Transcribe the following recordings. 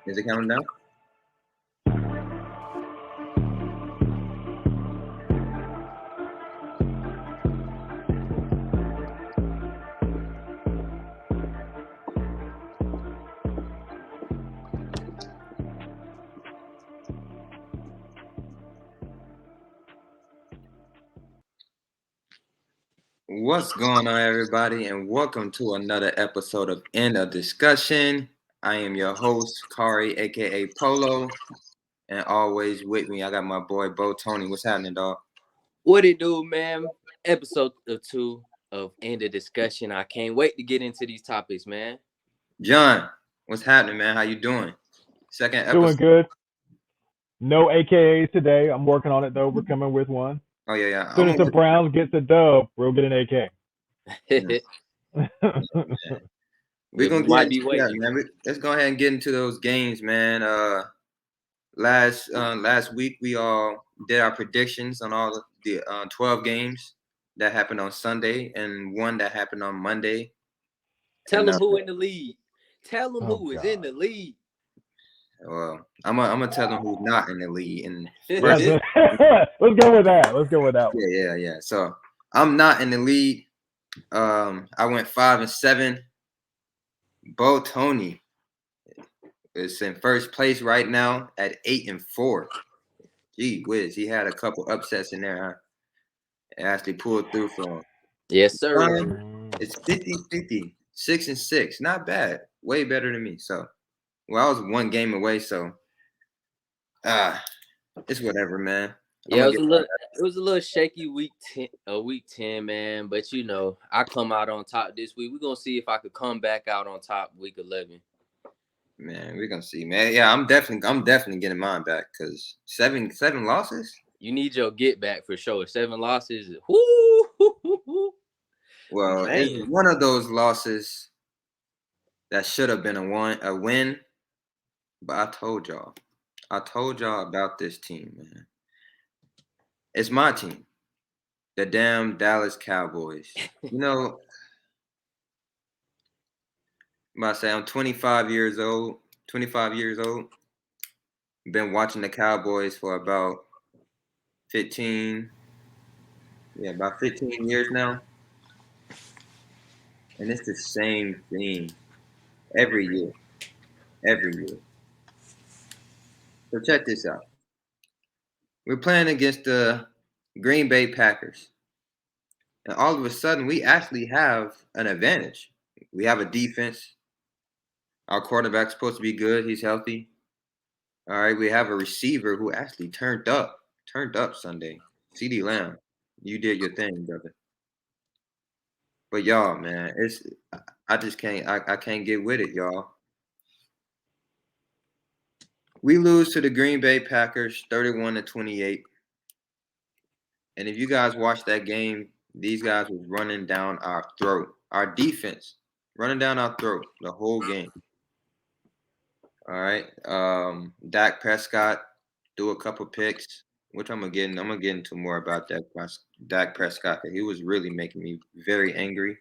Is it counting down? What's going on, everybody, and welcome to another episode of End of Discussion. I am your host, Kari, aka Polo, and always with me, I got my boy Bo Tony. What's happening, dog? What it do, man? Episode 2 of End of Discussion. I can't wait to get into these topics, man. John, what's happening, man? How you doing? Second episode. Doing good. No AKAs today. I'm working on it though. We're coming with one. Oh yeah. As soon as the Browns get the dub, we'll get an AK. We're gonna might be waiting, man. Let's go ahead and get into those games, man. Last week we all did our predictions on all the 12 games that happened on Sunday and one that happened on Monday. Tell them who in the lead. Tell them who is in the lead. Well, I'm gonna tell them who's not in the lead. And let's go with that. Yeah. So I'm not in the lead. I went 5-7. Bo Tony is in first place right now at 8-4. Gee whiz, he had a couple upsets in there, huh? It actually pulled through for him. Yes, sir. It's 50-50, 6-6. Not bad. Way better than me. So, well, I was one game away, so it's whatever, man. Yeah, it was a little shaky week 10, man. But you know, I come out on top this week. We're gonna see if I could come back out on top week 11. Man, we're gonna see, man. Yeah, I'm definitely getting mine back because seven losses. You need your get back for sure. 7 losses. Whoo. Well, it's one of those losses that should have been a win. But I told y'all about this team, man. It's my team, the damn Dallas Cowboys. You know, I'm about to say I'm 25 years old. Been watching the Cowboys for about 15 years now. And it's the same thing every year. So check this out. We're playing against the Green Bay Packers. And all of a sudden, we actually have an advantage. We have a defense. Our quarterback's supposed to be good. He's healthy. All right, we have a receiver who actually turned up Sunday. CeeDee Lamb, you did your thing, brother. But y'all, man, I just can't. I can't get with it, y'all. We lose to the Green Bay Packers 31-28. And if you guys watched that game, these guys was running down our throat. Our defense running down our throat the whole game. All right. Dak Prescott threw a couple picks, which I'm gonna get into more about Dak Prescott. He was really making me very angry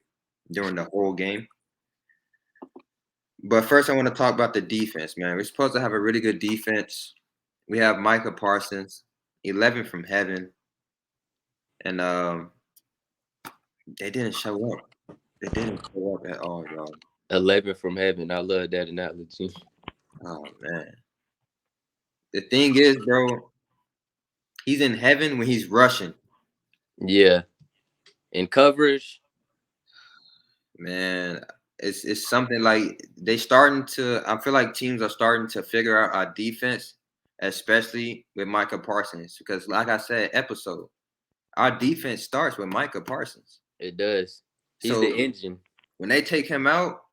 during the whole game. But first, I want to talk about the defense, man. We're supposed to have a really good defense. We have Micah Parsons, 11 from heaven, and they didn't show up. They didn't show up at all, y'all. 11 from heaven. I love that analogy. Oh man. The thing is, bro, he's in heaven when he's rushing. Yeah. In coverage, man, it's something like I feel like teams are starting to figure out our defense, especially with Micah Parsons, because like I said, our defense starts with Micah Parsons. It does. He's the engine. When they take him out,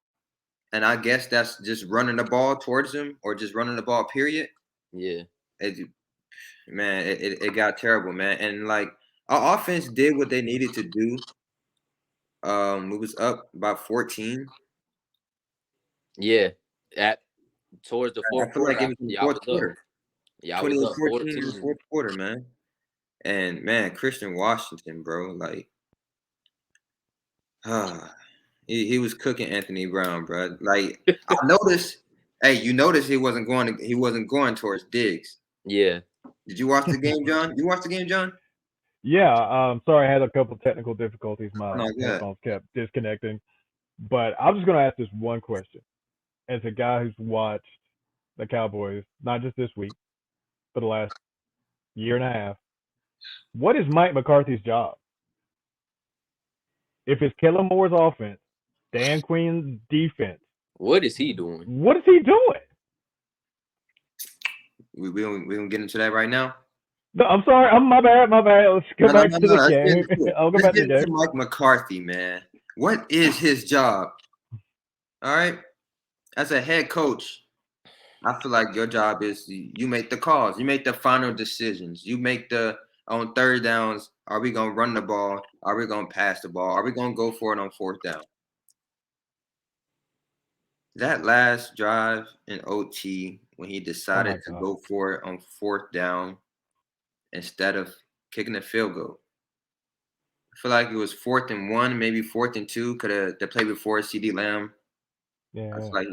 and I guess that's just running the ball towards him or just running the ball, period. Yeah. It got terrible, man. And like our offense did what they needed to do. It was up about 14. Yeah. Towards the fourth quarter. I feel like it was in the fourth quarter. Yeah, I was up 14 in the fourth quarter, man. And man, Christian Washington, bro, like he was cooking Anthony Brown, bro. Like I noticed Hey, you notice he wasn't going towards Diggs. Yeah. Did you watch the game, John? You watched the game, John? Yeah, sorry, I had a couple technical difficulties. My No, good. headphones kept disconnecting. But I'm just going to ask this one question. As a guy who's watched the Cowboys, not just this week, for the last year and a half, what is Mike McCarthy's job? If it's Kellen Moore's offense, Dan Quinn's defense, What is he doing? what is he doing? We don't get into that right now. No, I'm sorry. My bad. Let's go back to the game. I'll go back to the game. Mike McCarthy, man. What is his job? All right. As a head coach, I feel like your job is you make the calls. You make the final decisions. You make on third downs. Are we going to run the ball? Are we going to pass the ball? Are we going to go for it on fourth down? That last drive in OT when he decided to go for it on fourth down instead of kicking a field goal. I feel like it was 4th and 1, maybe 4th and 2. Could have the play before CD Lamb. Yeah. I feel like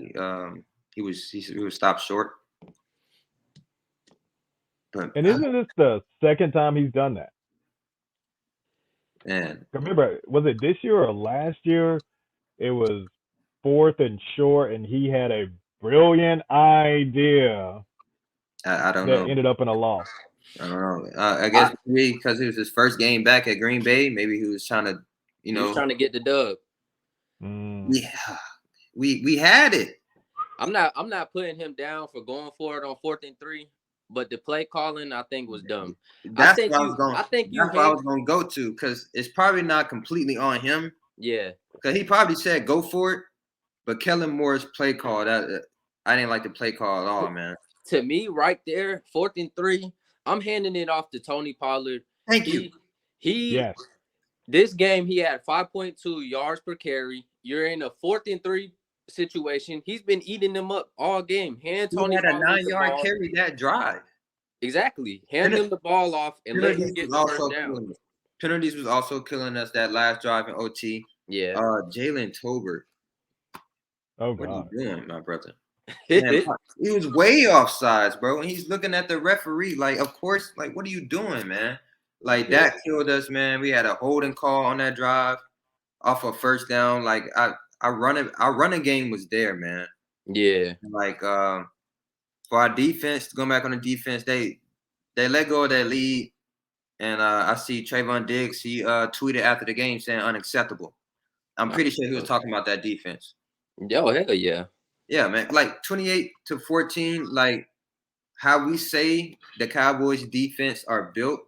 he was stopped short. But and isn't this the second time he's done that? Man, remember, was it this year or last year? It was 4th and short, and he had a brilliant idea. I don't know. That ended up in a loss. I don't know. I guess maybe because it was his first game back at Green Bay. Maybe he was trying to, he was trying to get the dub. Yeah, we had it. I'm not putting him down for going for it on 4th and 3, but the play calling I think was dumb. That's what I was going to go to because it's probably not completely on him. Yeah, because he probably said go for it, but Kellen Moore's play call I didn't like the play call at all, man. To me, right there, 4th and 3. I'm handing it off to Tony Pollard. Thank you. This game, he had 5.2 yards per carry. You're in a 4th and 3 situation. He's been eating them up all game. Hand Tony had a 9-yard carry that drive. Exactly. Hand him the ball off and let him get the first down. Penalties was also killing us that last drive in OT. Yeah. Jalen Tolbert. Oh, what God. are you doing, my brother? Man, he was way off sides, bro. And he's looking at the referee like, of course, like, what are you doing, man? Like, that killed us, man. We had a holding call on that drive off of first down. Like, our running game was there, man. Yeah. Like, for our defense, going back on the defense, they let go of that lead. And I see Trayvon Diggs, he tweeted after the game saying unacceptable. I'm pretty sure he was talking about that defense. Yo, hell yeah. Yeah, man. Like 28-14, like how we say the Cowboys defense are built.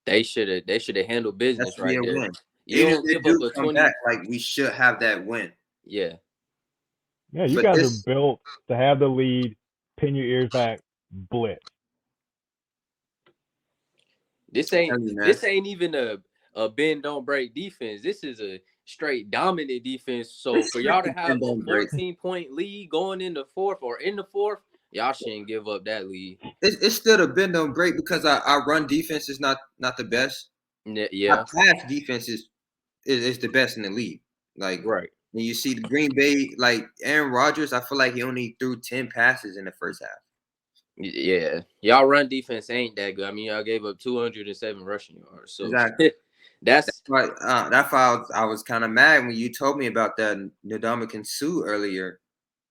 They should have handled business right there. Win. You don't give up a 20. Back, like we should have that win. Yeah. Yeah, you guys are built to have the lead, pin your ears back, blitz. This ain't even a bend don't break defense. This is a straight dominant defense. So for y'all to have a 14-point lead going in the fourth, y'all shouldn't give up that lead. It's still a bend don't break because our run defense is not the best. Yeah. Our pass defense is the best in the league. Like right. When you see the Green Bay, like Aaron Rodgers, I feel like he only threw 10 passes in the first half. Yeah, y'all run defense ain't that good. I mean, y'all gave up 207 rushing yards. So exactly. That's why I was kind of mad when you told me about that Ndamukong Suh earlier.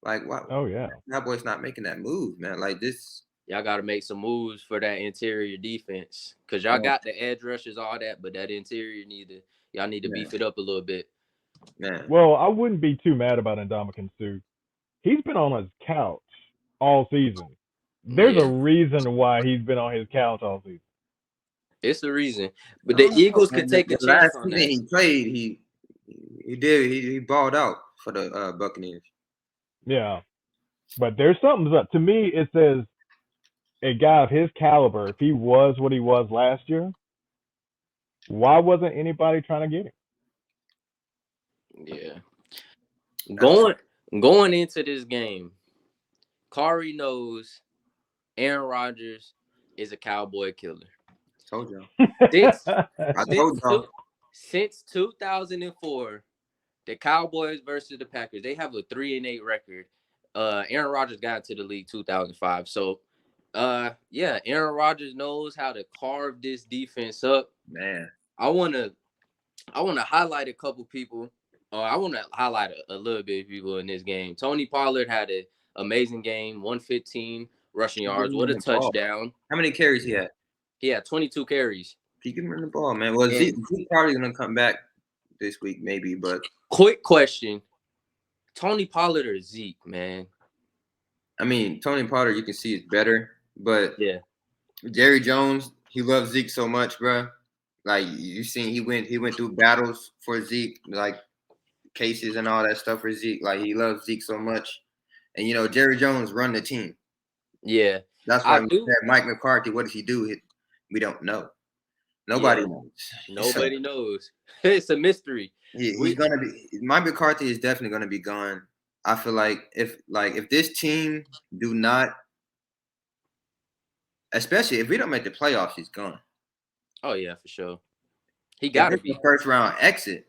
Like, wow. Oh yeah. That boy's not making that move, man. Like this. Y'all got to make some moves for that interior defense because y'all got the edge rushers, all that, but that interior y'all need to beef it up a little bit. Man. Well, I wouldn't be too mad about Ndamukong Suh. He's been on his couch all season. There's a reason why he's been on his couch all season. It's the reason. But the Eagles could take a chance on that. He played. He balled out for the Buccaneers. Yeah. But there's something up. To me, it says a guy of his caliber, if he was what he was last year, why wasn't anybody trying to get him? Yeah. Going into this game, Kari knows Aaron Rodgers is a Cowboy killer. Told y'all. Since 2004, the Cowboys versus the Packers, they have a 3-8 record. Aaron Rodgers got into the league 2005. So, yeah, Aaron Rodgers knows how to carve this defense up. Man, I wanna highlight a couple people. I want to highlight a little bit of people in this game. Tony Pollard had an amazing game, 115 rushing yards. What a touchdown. How many carries he had? He had 22 carries. He can run the ball, man. Well, Zeke probably going to come back this week, maybe, but. Quick question. Tony Pollard or Zeke, man? I mean, Tony Pollard, you can see is better, but yeah, Jerry Jones, he loves Zeke so much, bro. Like you seen, he went through battles for Zeke, like cases and all that stuff for Zeke. Like he loves Zeke so much, and you know Jerry Jones run the team. Yeah, that's why Mike McCarthy. What does he do? We don't know. Nobody knows. Nobody knows. It's a mystery. He's gonna be. Mike McCarthy is definitely gonna be gone. I feel like if this team do not, especially if we don't make the playoffs, he's gone. Oh yeah, for sure. He got to be the first round exit.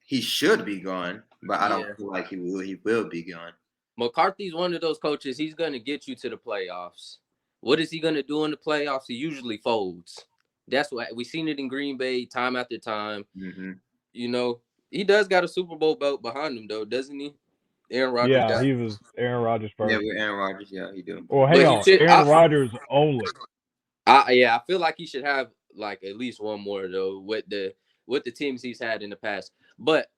He should be gone, but I don't feel like he will be gone. McCarthy's one of those coaches. He's gonna get you to the playoffs. What is he gonna do in the playoffs? He usually folds. That's what we've seen it in Green Bay time after time. Mm-hmm. You know, he does got a Super Bowl belt behind him, though, doesn't he? Aaron Rodgers. Yeah, he was Aaron Rodgers first. Yeah, with Aaron Rodgers, yeah, he do. Well, hang on, Aaron Rodgers only. I feel like he should have like at least one more though with the teams he's had in the past. But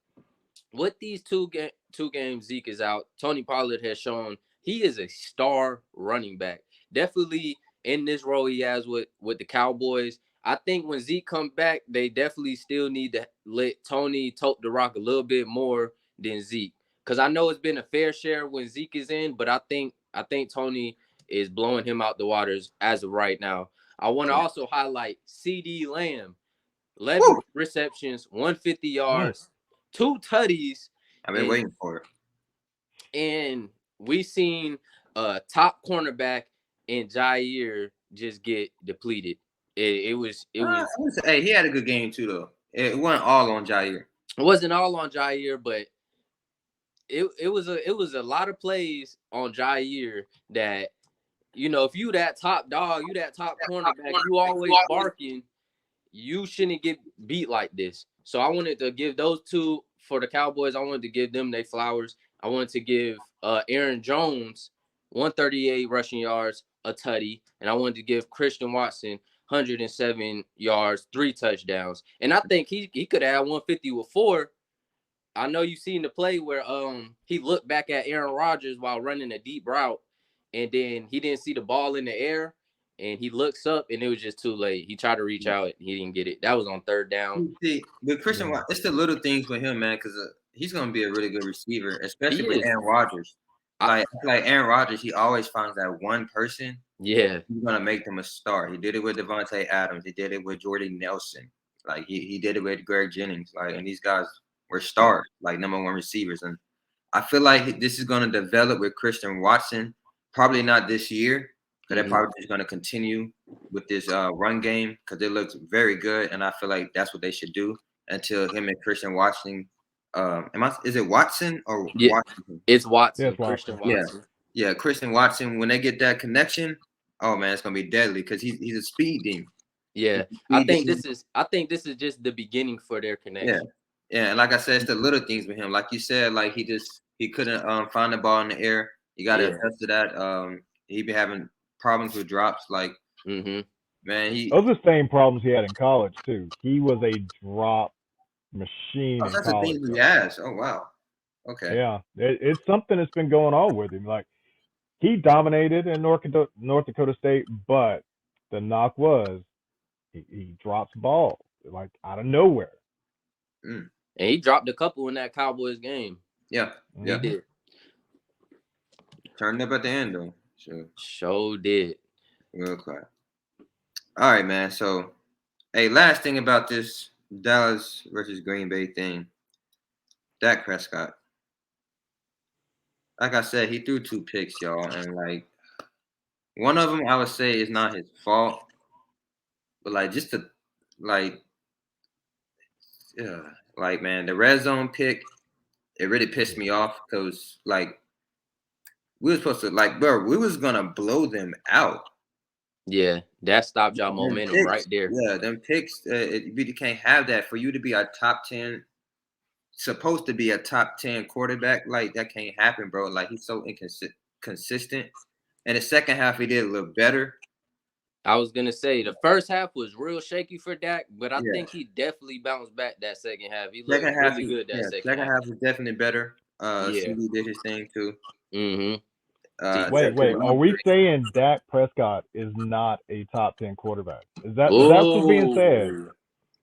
with these two games Zeke is out, Tony Pollard has shown he is a star running back. Definitely in this role he has with the Cowboys. I think when Zeke comes back, they definitely still need to let Tony tote the rock a little bit more than Zeke. Because I know it's been a fair share when Zeke is in, but I think Tony is blowing him out the waters as of right now. I want to also highlight CD Lamb. 11 receptions, 150 yards, 2 tutties. I've been waiting for it. And we seen a top cornerback in Jair just get depleted. It was. Hey, he had a good game too, though. It wasn't all on Jair. It wasn't all on Jair, but it was a lot of plays on Jair that, you know, if you that top dog, you that top cornerback, you always barking, you shouldn't get beat like this. So I wanted to give those two for the Cowboys. I wanted to give them their flowers. I wanted to give Aaron Jones 138 rushing yards, a tutty, and I wanted to give Christian Watson 107 yards, 3 touchdowns. And I think he could have 150 with 4. I know you've seen the play where he looked back at Aaron Rodgers while running a deep route, and then he didn't see the ball in the air, and he looks up, and it was just too late. He tried to reach out, and he didn't get it. That was on 3rd down. See, with Christian Watson, it's the little things with him, man, because he's going to be a really good receiver, especially with Aaron Rodgers. Like Aaron Rodgers, he always finds that one person. Yeah. He's going to make them a star. He did it with Devontae Adams. He did it with Jordy Nelson. Like, he did it with Greg Jennings. Like, and these guys were stars, like number 1 receivers. And I feel like this is going to develop with Christian Watson. Probably not this year, but they're probably just going to continue with this run game because it looks very good. And I feel like that's what they should do until him and Christian Watson. Is it Watson or Washington? It's Watson. Yeah, it's Christian Watson. Yeah, Christian Watson. When they get that connection, oh man, it's gonna be deadly because he's a speed demon. Yeah, I think this is just the beginning for their connection. Yeah, and like I said, it's the little things with him. Like you said, like he couldn't find the ball in the air. You got to adjust to that. He been having problems with drops. Like, man, those are the same problems he had in college too. He was a drop machine in college. That's the thing he has. Oh wow. Okay. Yeah, it's something that's been going on with him. Like, he dominated in North Dakota State, but the knock was he drops balls like out of nowhere. And he dropped a couple in that Cowboys game. Yeah, he did. Turned up at the end though. Sure did. Real quick. All right, man. So, hey, last thing about this Dallas versus Green Bay thing. Dak Prescott. Like I said, he threw 2 picks, y'all, and like one of them I would say is not his fault, but like just the like man, the red zone pick, it really pissed me off because like We were supposed to bro. We was gonna blow them out. Yeah, that stopped y'all momentum right there. Yeah, them picks. You can't have that. For you to be a top 10, supposed to be a top 10 quarterback, like that can't happen, bro. Like he's so inconsistent. And the second half, he did a little better. I was gonna say the first half was real shaky for Dak, but I think he definitely bounced back that second half. He looked really good that second half. Was definitely better. CD did his thing too. Mm-hmm. Wait. Are we saying Dak Prescott is not a top 10 quarterback? Is that what's being said?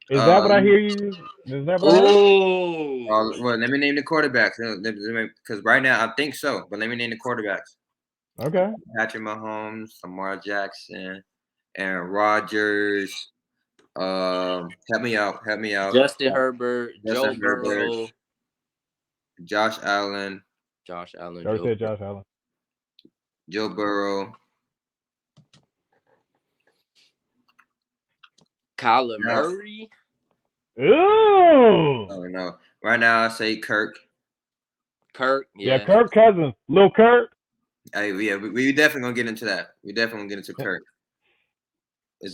Is that what I hear you? Is that what I heard? Well, let me name the quarterbacks because right now I think so. But let me name the quarterbacks. Okay. Patrick Mahomes, Lamar Jackson, Aaron Rodgers. Help me out. Justin Herbert, Joe Burrow, Josh Allen. Josh Allen. Joe Burrow. Kyler Murray. Ooh. Oh no! Right now I say Kirk. Yeah, Kirk Cousins, Lil Kirk. Hey, yeah, we definitely gonna get into that. We definitely gonna get into Kirk. Is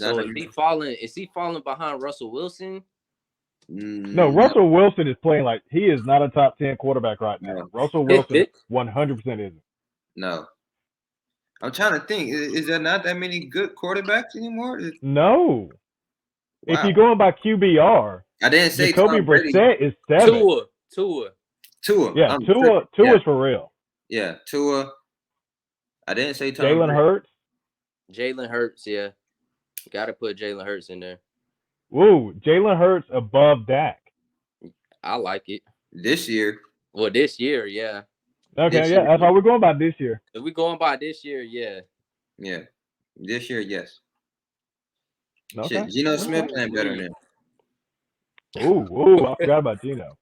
he falling behind Russell Wilson? No, Russell Wilson is playing like he is not a top 10 quarterback right now. Russell Wilson 100% isn't. No. I'm trying to think. Is there not that many good quarterbacks anymore? No. Wow. If you're going by QBR, I didn't say Jacoby Brissett is 7. Tua. Yeah, Tua's for real. Yeah, Tua. I didn't say Tom Jalen Hurts. Jalen Hurts, yeah. Got to put Jalen Hurts in there. Woo, Jalen Hurts above Dak. I like it. This year. Well, this year, yeah. Okay, yeah, that's how we're going by this year. If we're going by this year, yeah. Yeah. This year, yes. Okay. Shit, Geno Smith playing better than him. Ooh, I forgot about Geno.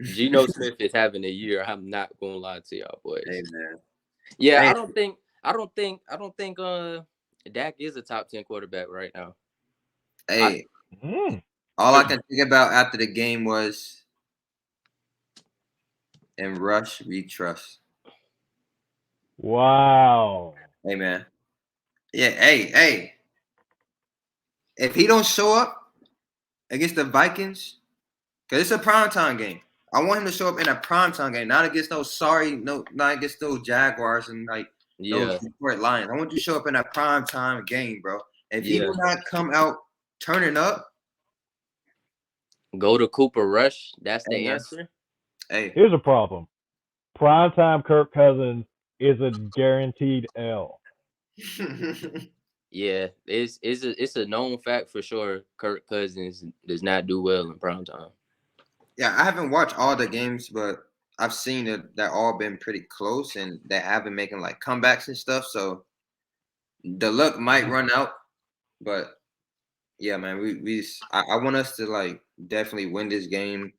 Geno Smith is having a year. I'm not gonna lie to y'all boys. Hey man. Yeah, hey. I don't think Dak is a top 10 quarterback right now. Hey. All I can think about after the game was and rush, we trust. Wow. Hey man. Yeah, hey. If he don't show up against the Vikings, because it's a primetime game. I want him to show up in a primetime game, not against not against those Jaguars and those Detroit Lions. I want you to show up in a primetime game, bro. If he do not come out turning up, go to Cooper Rush. That's the answer. Hey, here's a problem. Primetime Kirk Cousins is a guaranteed L. Yeah, it's a known fact for sure. Kirk Cousins does not do well in primetime. Yeah, I haven't watched all the games, but I've seen that they're all been pretty close, and they have been making comebacks and stuff. So the luck might run out, but yeah, man, I want us to definitely win this game.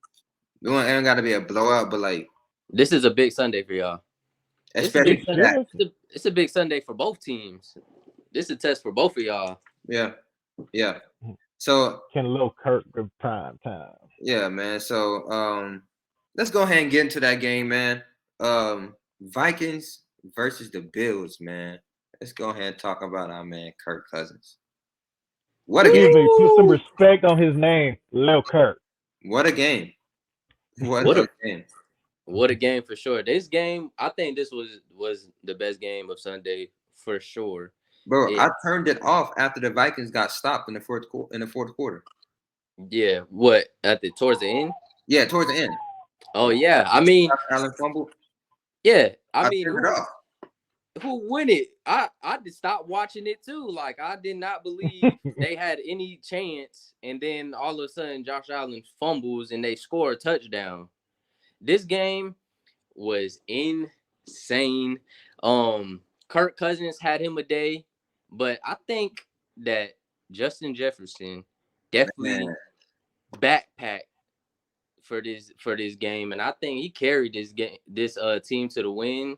It don't got to be a blowout, but this is a big Sunday for y'all. Especially it's a big Sunday for both teams. This is a test for both of y'all. Yeah. So can Lil Kirk go prime time? Yeah, man. So let's go ahead and get into that game, man. Vikings versus the Bills, man. Let's go ahead and talk about our man Kirk Cousins. What a game! Put some respect on his name, Lil Kirk. What a game! What a game! What a game for sure. This game, I think this was the best game of Sunday for sure. Bro, I turned it off after the Vikings got stopped in the fourth quarter. Yeah, what towards the end? Yeah, towards the end. Oh yeah, I mean, Allen fumbled. Yeah, I mean, turned it off. Who win it? I did stop watching it too. I did not believe they had any chance, and then all of a sudden Josh Allen fumbles and they score a touchdown. This game was insane. Kirk Cousins had him a day, but I think that Justin Jefferson definitely backpacked for this game, and I think he carried this team to the win.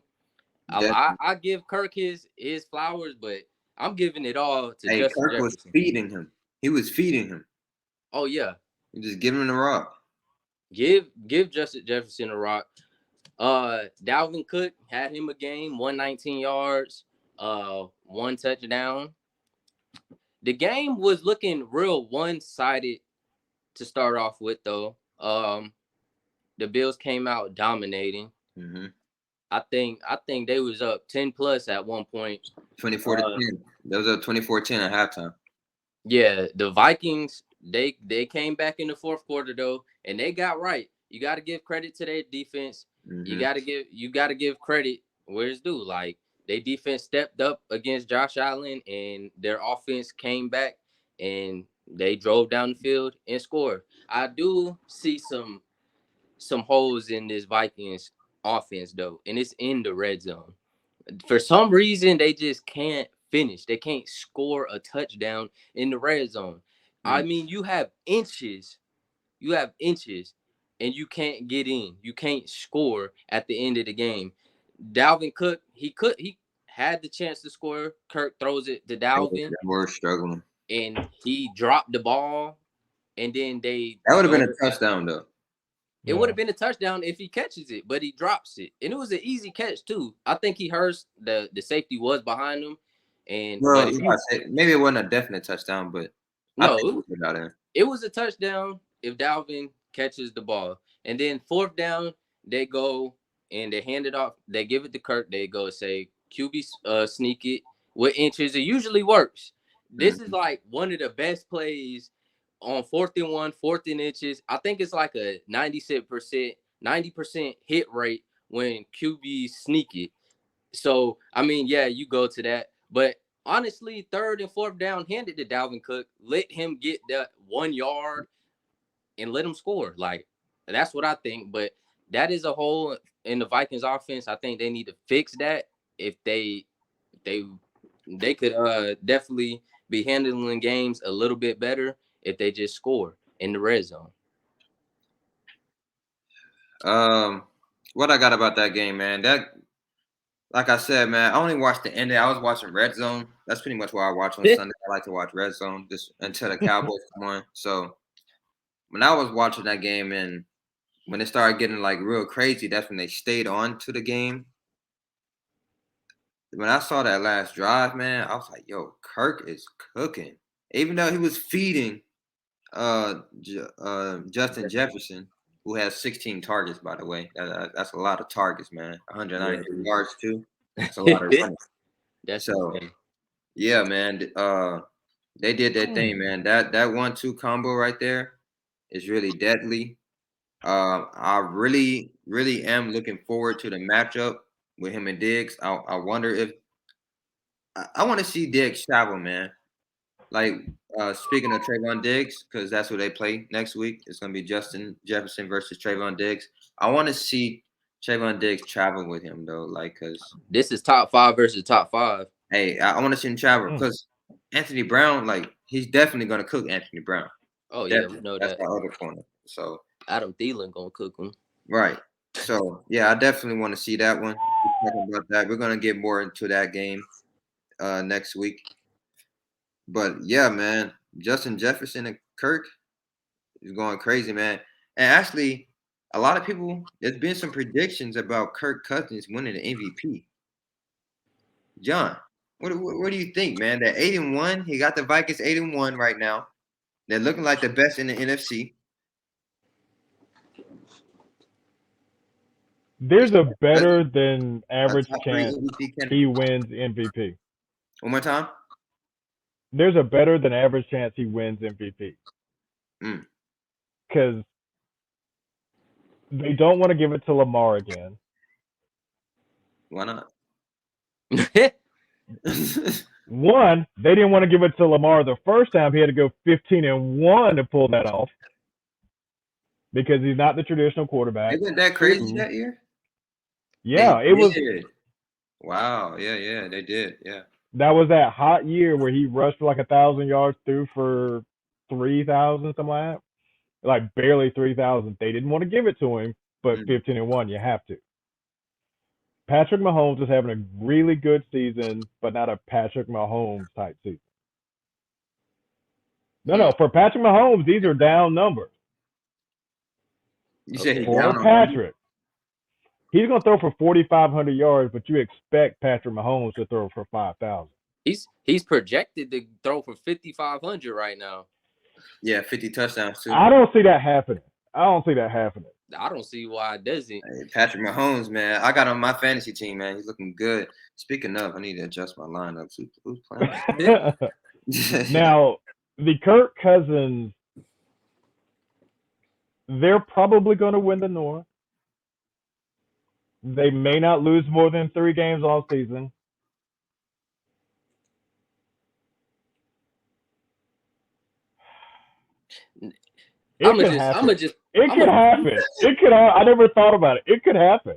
I give Kirk his flowers, but I'm giving it all to Justin Kirk Jefferson. Was feeding him. He was feeding him. Oh yeah. You just give him the rock. Give Justin Jefferson a rock. Dalvin Cook had him a game, 119 yards, 1 touchdown. The game was looking real one-sided to start off with, though. The Bills came out dominating. Mm-hmm. I think they was up 10 plus at one point. 24-10. That was up 24-10 at halftime. Yeah, the Vikings, they came back in the fourth quarter though, and they got right. You got to give credit to their defense. Mm-hmm. You got to give credit where it's due. Like, their defense stepped up against Josh Allen, and their offense came back and they drove down the field and scored. I do see some holes in this Vikings offense though, and it's in the red zone. For some reason, they just can't finish. They can't score a touchdown in the red zone. I mean, you have inches, and you can't get in. You can't score at the end of the game. Dalvin Cook, he had the chance to score. Kirk throws it to Dalvin. We're struggling, and he dropped the ball, and then that would have been a touchdown though. It would have been a touchdown if he catches it, but he drops it. And it was an easy catch, too. I think he heard the safety was behind him. And maybe it wasn't a definite touchdown, but no, it was a touchdown if Dalvin catches the ball. And then fourth down, they go and they hand it off. They give it to Kirk. They go say, QB sneak it with inches. It usually works. This is like one of the best plays on 4th and 1, 4th and inches. I think it's like a 90% hit rate when QB sneak it. So, I mean, yeah, you go to that. But honestly, 3rd and 4th down, hand it to Dalvin Cook. Let him get that 1 yard and let him score. Like, that's what I think. But that is a hole in the Vikings offense. I think they need to fix that. If they could definitely be handling games a little bit better if they just score in the red zone. What I got about that game, man, that, like I said, man, I only watched the end. I was watching Red Zone. That's pretty much what I watch on Sunday. I like to watch Red Zone just until the Cowboys come on. So when I was watching that game and when it started getting like real crazy, that's when they stayed on to the game. When I saw that last drive, man, I was like, yo, Kirk is cooking. Even though he was feeding Justin Jefferson, who has 16 targets, by the way. That's a lot of targets, man. 193 yards too. That's a lot of running. Yeah, man. They did their thing, man. That 1-2 combo right there is really deadly. I really, really am looking forward to the matchup with him and Diggs. I wonder if I want to see Diggs travel, man. Like, speaking of Trayvon Diggs, because that's what they play next week. It's going to be Justin Jefferson versus Trayvon Diggs. I want to see Trayvon Diggs travel with him, though, like, because this is top 5 versus top 5. Hey, I want to see him travel because Anthony Brown, like, he's definitely going to cook Anthony Brown. Oh, definitely. Yeah, we know that's my other corner. So Adam Thielen going to cook him. Right. So, yeah, I definitely want to see that one. We're talking about that. We're going to get more into that game next week. But yeah, man, Justin Jefferson and Kirk is going crazy, man. And actually, a lot of people, there's been some predictions about Kirk Cousins winning the MVP. John, what do you think, man? They're 8-1. He got the Vikings 8-1 right now. They're looking like the best in the NFC. There's a better than average chance he wins MVP. One more time. There's a better than average chance he wins MVP. Because they don't want to give it to Lamar again. Why not? One, they didn't want to give it to Lamar the first time. He had to go 15-1 to pull that off. Because he's not the traditional quarterback. Isn't that crazy that year? Yeah, it was. Wow. Yeah, they did. Yeah. That was that hot year where he rushed for like 1,000 yards, threw for 3,000, something like that. Like barely 3,000. They didn't want to give it to him, but 15-1, you have to. Patrick Mahomes is having a really good season, but not a Patrick Mahomes type season. No, for Patrick Mahomes, these are down numbers. You said for Patrick. He's going to throw for 4,500 yards, but you expect Patrick Mahomes to throw for 5,000. He's projected to throw for 5,500 right now. Yeah, 50 touchdowns too. I don't see that happening. I don't see why it doesn't. Hey, Patrick Mahomes, man. I got on my fantasy team, man. He's looking good. Speaking of, I need to adjust my lineup. Who's playing? Now, the Kirk Cousins, they're probably going to win the North. They may not lose more than 3 games all season. It could happen. I never thought about it. It could happen.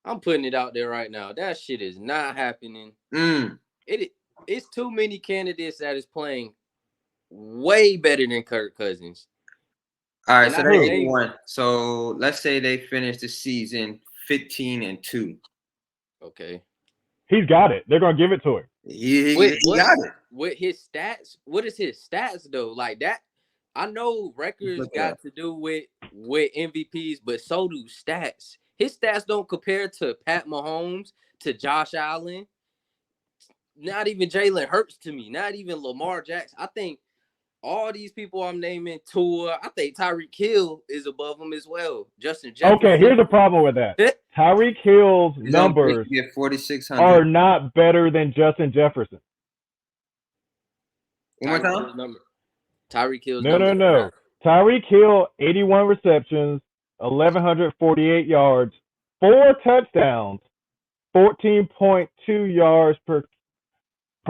I'm putting it out there right now. That shit is not happening. It's too many candidates that is playing way better than Kirk Cousins. All right, so that's 81. So let's say they finish the season 15-2. Okay. He's got it. They're gonna give it to him. He got it. With his stats, what is his stats though? Like that, I know records got to do with MVPs, but so do stats. His stats don't compare to Pat Mahomes, to Josh Allen, not even Jalen Hurts to me, not even Lamar Jackson. I think all these people I'm naming, Tua, I think Tyreek Hill is above him as well. Justin Jefferson. Okay, here's the problem with that. Tyreek Hill's numbers are not better than Justin Jefferson. One more time? Tyreek Hill's numbers. No. Tyreek Hill, 81 receptions, 1,148 yards, 4 touchdowns, 14.2 yards per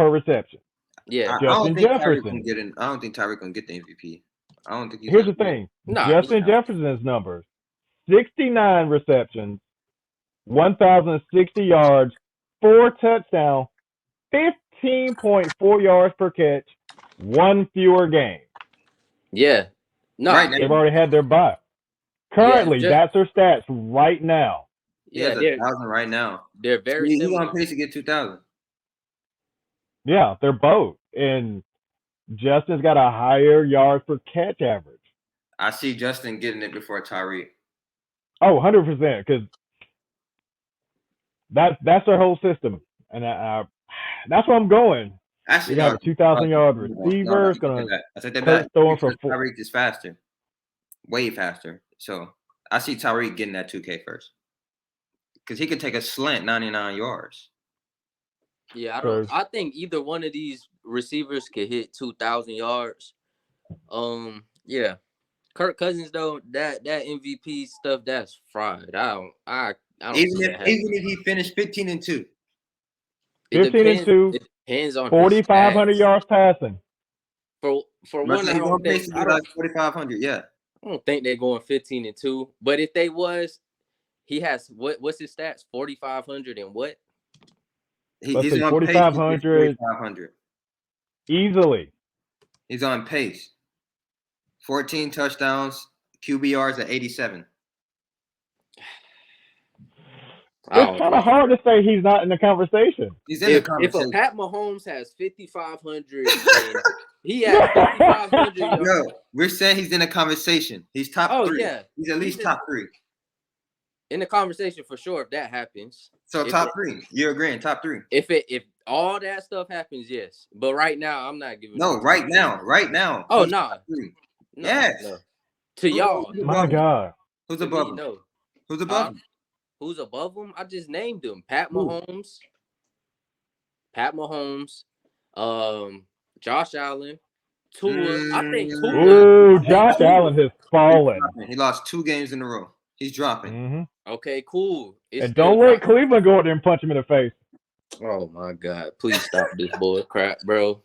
reception. Yeah, Justin Jefferson. I don't think Tyreek gonna get the MVP. I don't think. Here's the thing: Justin Jefferson's numbers: 69 receptions, 1,060 yards, 4 touchdowns, 15.4 yards per catch, 1 fewer game. Yeah, no, they've already had their bye. Currently, that's their stats right now. Yeah, they're 1,000 right now. They're very similar. He's on pace to get 2,000. Yeah, they're both. And Justin's got a higher yards per catch average. I see Justin getting it before Tyreek. Oh, 100%. Because that's their whole system. And that's where I'm going. Actually, you got a 2,000-yard receiver. It's going to throw for Tyreek is faster. Way faster. So I see Tyreek getting that 2K first. Because he could take a slant 99 yards. Yeah, I think either one of these receivers could hit 2,000 yards. Yeah. Kirk Cousins though, that MVP stuff, that's fried. I don't even if he finished 15-2. 15-2. It depends on 4,500 yards passing. For one, I don't think 4,500. Yeah. I don't think they're going 15-2. But if they was, he has what's his stats? 4,500 and what? He's on 4,500. Easily. He's on pace. 14 touchdowns, QBRs at 87. It's kind of hard to say he's not in the conversation. He's in the conversation. If a Pat Mahomes has 5,500, he has 5,500. No, we're saying he's in a conversation. He's top 3. Yeah. He's at least top 3. In the conversation for sure if that happens. So top 3. You're agreeing, top 3. If all that stuff happens, yes. But right now, I'm not giving. No, right now. Oh no. Yes. No. To y'all. My God. Who's above him? No. Who's above him? Who's above him? I just named them. Pat Mahomes. Josh Allen. Tua. I think Tua. Ooh, Josh Allen has fallen. He lost 2 games in a row. He's dropping. Mm-hmm. Okay, cool. And don't let Cleveland go out there and punch him in the face. Oh my God! Please stop this bull crap, bro.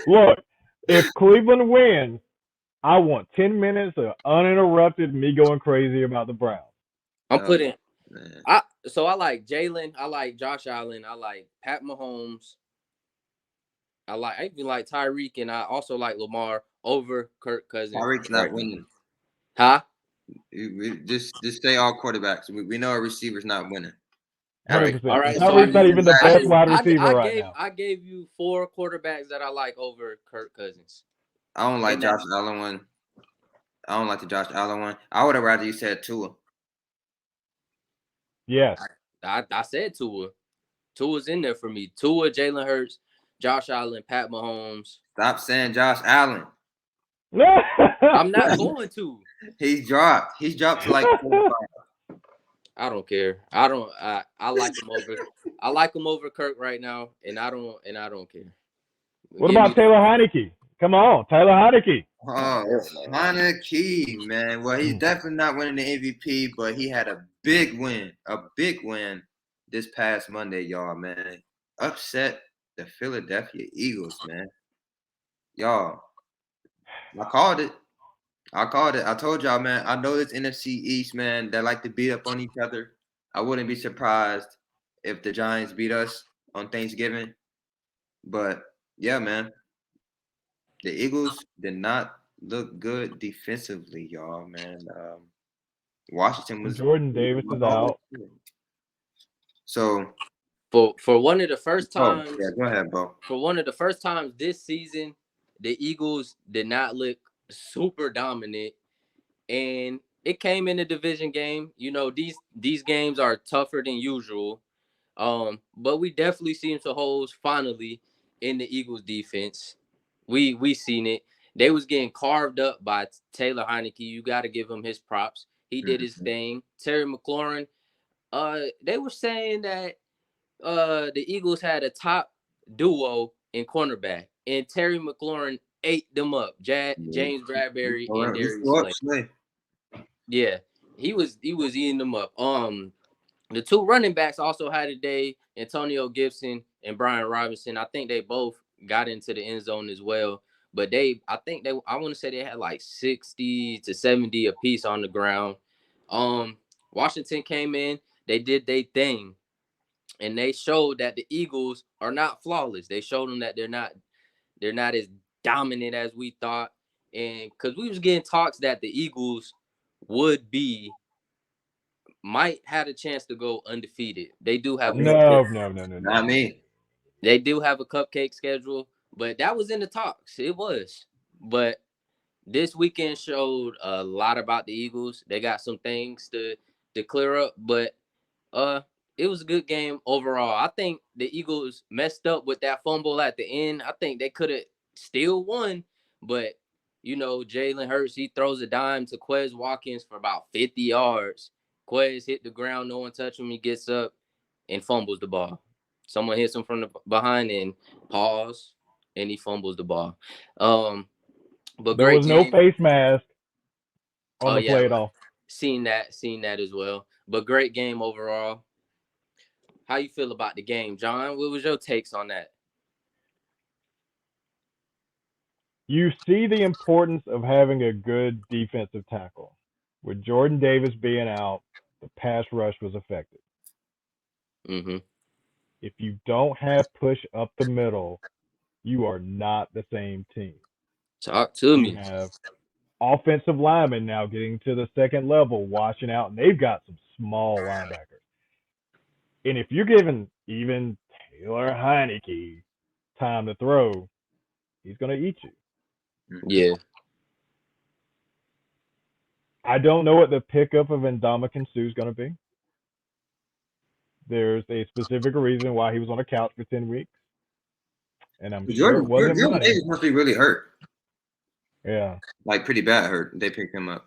Look, if Cleveland wins, I want 10 minutes of uninterrupted me going crazy about the Browns. I'm putting. I like Jalen. I like Josh Allen. I like Pat Mahomes. I even like Tyreek, and I also like Lamar over Kirk Cousins. Tyreek's not winning. Huh? Just say all quarterbacks. We know a receiver's not winning. All right. Tyreek's not even the best wide receiver now. I gave you 4 quarterbacks that I like over Kirk Cousins. I don't like Josh Allen one. I don't like the Josh Allen one. I would have rather you said Tua. Yes. I said Tua. Tua's in there for me. Tua, Jalen Hurts, Josh Allen, Pat Mahomes. Stop saying Josh Allen. I'm not going to. He's dropped. He's dropped to like 45. I don't care. I like him over. I like him over Kirk right now, and I don't care. What about Taylor Heineke? Come on, Taylor Heineke. Oh, Heineke, man. Well, he's definitely not winning the MVP, but he had a big win this past Monday, y'all, man. Upset the Philadelphia Eagles, man. Y'all, I called it. I told y'all, man. I know this NFC East, man, that like to beat up on each other. I wouldn't be surprised if the Giants beat us on Thanksgiving. But, yeah, man. The Eagles did not look good defensively, y'all, man. Washington was Jordan Davis is out. So for one of the first times, yeah, go ahead, bro. For one of the first times this season, the Eagles did not look super dominant, and it came in a division game. You know, these games are tougher than usual. But we definitely seen some holes finally in the Eagles defense. We seen it. They was getting carved up by Taylor Heineke. You got to give him his props. He did his thing. Terry McLaurin. They were saying that the Eagles had a top duo in cornerback, and Terry McLaurin ate them up. James Bradbury and Darius Slay. Yeah, he was eating them up. The two running backs also had a day. Antonio Gibson and Brian Robinson. I think they both got into the end zone as well. But I want to say they had like 60 to 70 apiece on the ground. Washington came in. They did their thing. And they showed that the Eagles are not flawless. They showed them that they're not as dominant as we thought. And because we was getting talks that the Eagles might have a chance to go undefeated. They do have no. Not me. They do have a cupcake schedule, but that was in the talks. It was. But this weekend showed a lot about the Eagles. They got some things to clear up, but it was a good game overall. I think the Eagles messed up with that fumble at the end. I think they could have still won, but Jalen Hurts, he throws a dime to Quez Watkins for about 50 yards. Quez hit the ground, no one touched him. He gets up and fumbles the ball. Someone hits him from the behind and pause, and he fumbles the ball. But there was no face mask on the play at all. Seen that as well. But great game overall. How you feel about the game, John? What was your takes on that? You see the importance of having a good defensive tackle. With Jordan Davis being out, the pass rush was affected. Mm-hmm. If you don't have push up the middle, you are not the same team. Talk to me. You have offensive linemen now getting to the second level, washing out, and they've got some small linebackers. And if you're giving even Taylor Heineke time to throw, he's going to eat you. Yeah. I don't know what the pickup of Ndamukong Suh is going to be. There's a specific reason why he was on a couch for 10 weeks. And I'm sure it wasn't money. Davis must be really hurt. Yeah. Like pretty bad hurt. They picked him up.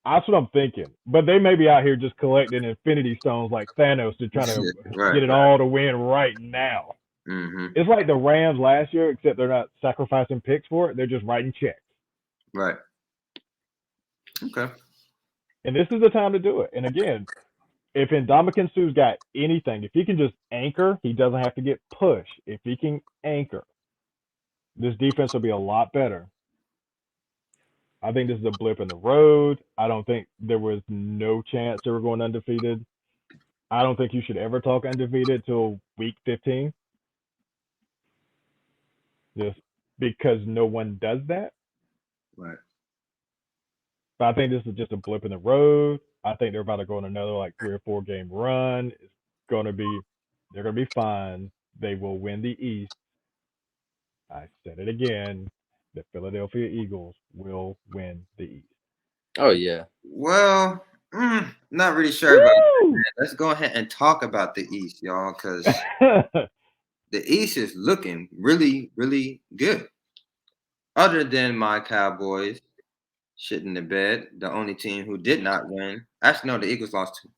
That's what I'm thinking. But they may be out here just collecting infinity stones like Thanos to try to get it all to win right now. Mm-hmm. It's like the Rams last year, except they're not sacrificing picks for it. They're just writing checks. Right. Okay. And this is the time to do it. And again, if Ndamukong Suh's got anything, if he can just anchor, he doesn't have to get pushed. If he can anchor, this defense will be a lot better. I think this is a blip in the road. I don't think there was no chance they were going undefeated. I don't think you should ever talk undefeated till week 15. Just because no one does that. Right. But I think this is just a blip in the road. I think they're about to go on another like 3 or 4 game run. They're going to be fine. They will win the East. I said it again. The Philadelphia Eagles will win the East. Oh, yeah. Well, Not really sure about that, man. Let's go ahead and talk about the East, y'all, because the East is looking really, really good. Other than my Cowboys shitting the bed, the only team who did not win. Actually, no, the Eagles lost too.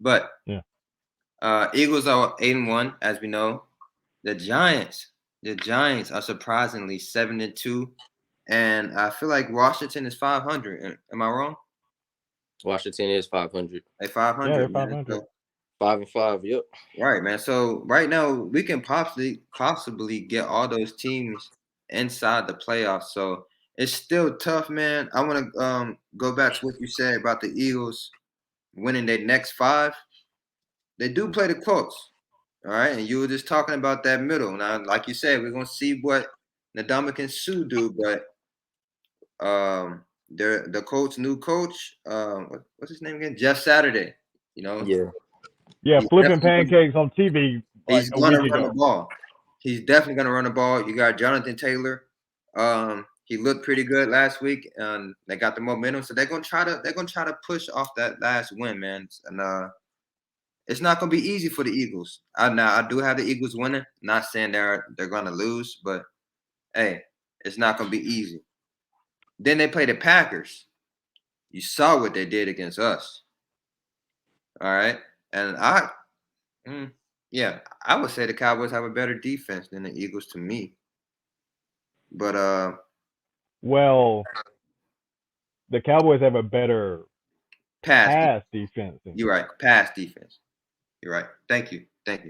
But Eagles are 8-1, as we know. The Giants are surprisingly 7-2, and I feel like Washington is 500. Am I wrong? Washington is 500. Like 500. Yeah, they're 500. So, 5-5. Yep. right, man. So right now we can possibly get all those teams inside the playoffs. So it's still tough, man. I want to go back to what you said about the Eagles winning their next 5. They do play the Colts. All right, and you were just talking about that middle. Now, like you said, we're gonna see what Ndamukong Suh do, but the coach, new coach, what's his name again? Jeff Saturday. You know, yeah, flipping pancakes on TV. He's gonna run the ball. He's definitely gonna run the ball. You got Jonathan Taylor. He looked pretty good last week, and they got the momentum. So they're gonna try to push off that last win, man. And it's not gonna be easy for the Eagles. I do have the Eagles winning. Not saying they're gonna lose, but hey, it's not gonna be easy. Then they play the Packers. You saw what they did against us. All right, and I would say the Cowboys have a better defense than the Eagles to me. But well, the Cowboys have a better pass defense. You're right, pass defense. You're right. Thank you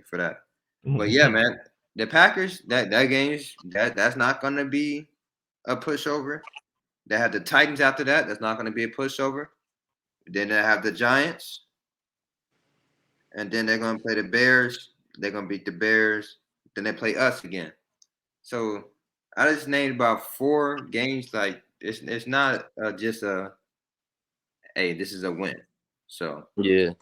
for that. But yeah, man, the Packers that game's that's not gonna be a pushover. They have the Titans after that. That's not gonna be a pushover. Then they have the Giants, and then they're gonna play the Bears. They're gonna beat the Bears. Then they play us again. So I just named about 4 games. Like it's not just hey, this is a win. So yeah,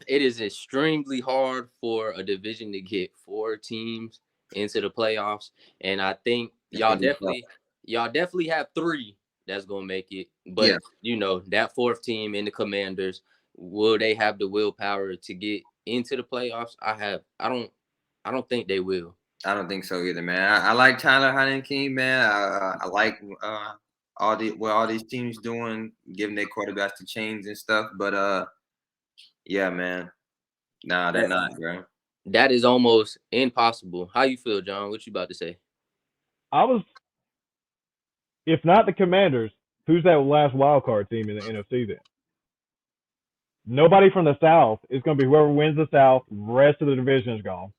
it is extremely hard for a division to get 4 teams into the playoffs, and I think y'all definitely have 3 that's gonna make it. But you know, that 4th team in the Commanders, will they have the willpower to get into the playoffs? I don't think they will. I don't think so either, man. I like Tyler Heinicke, man. I like all these teams doing, giving their quarterbacks the chains and stuff. But yeah, man. Nah, they're not, bro. That is almost impossible. How you feel, John? What you about to say? If not the Commanders, who's that last wild card team in the NFC then? Nobody from the South. It's going to be whoever wins the South. Rest of the division is gone.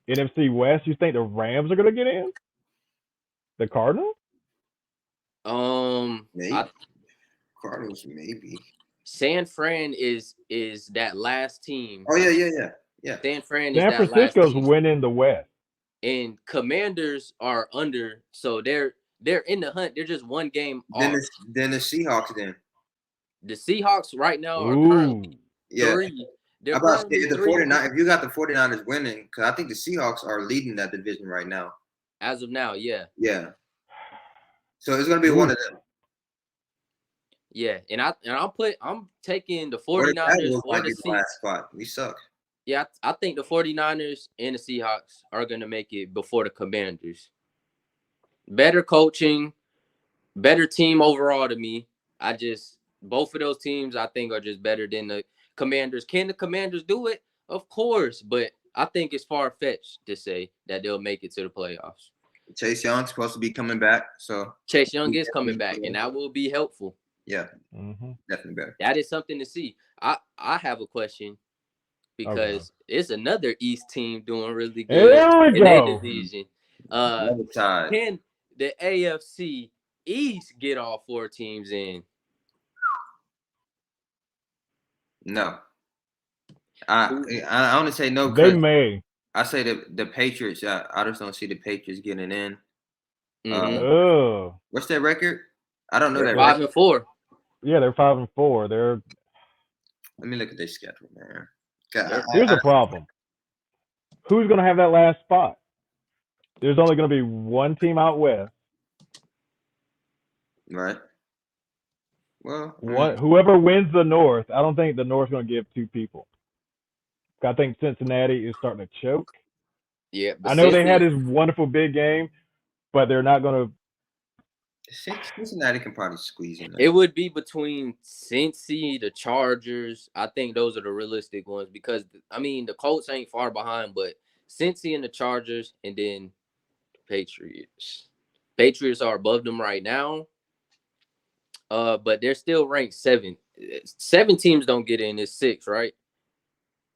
NFC West, you think the Rams are going to get in? The Cardinals? Maybe. Cardinals, maybe. San Fran is that last team. Oh yeah. San Fran is that last team. San Francisco's winning the West. And Commanders are under, so they're in the hunt. They're just 1 game off. Then the Seahawks then. The Seahawks right now are currently 3. How about the 49ers? If you got the 49ers winning, because I think the Seahawks are leading that division right now. As of now, yeah. Yeah. So it's gonna be one of them. Yeah, and I'm taking the 49ers or the last spot. We suck. Yeah, I think the 49ers and the Seahawks are gonna make it before the Commanders. Better coaching, better team overall to me. Both of those teams I think are just better than the Commanders. Can the Commanders do it? Of course, but I think it's far-fetched to say that they'll make it to the playoffs. Chase Young's supposed to be coming back, so Chase Young is coming back, and that will be helpful. Yeah, definitely better. That is something to see. I have a question because it's another East team doing really good in their division. Can the AFC East get all 4 teams in? No. I only say no. They may. I say the Patriots. I just don't see the Patriots getting in. What's their record? I don't know. They're 5-4. Yeah, they're 5-4. Let me look at their schedule, man. Here's the problem. Who's going to have that last spot? There's only going to be 1 team out west. Right. Well, whoever wins the North, I don't think the North's going to give two people. I think Cincinnati is starting to choke. Yeah, but I know they had this wonderful big game, but they're not going to. Cincinnati can probably squeeze in there. It would be between Cincy, the Chargers. I think those are the realistic ones because, I mean, the Colts ain't far behind, but Cincy and the Chargers and then Patriots. Patriots are above them right now, but they're still ranked 7. 7 teams don't get in. It's 6, right?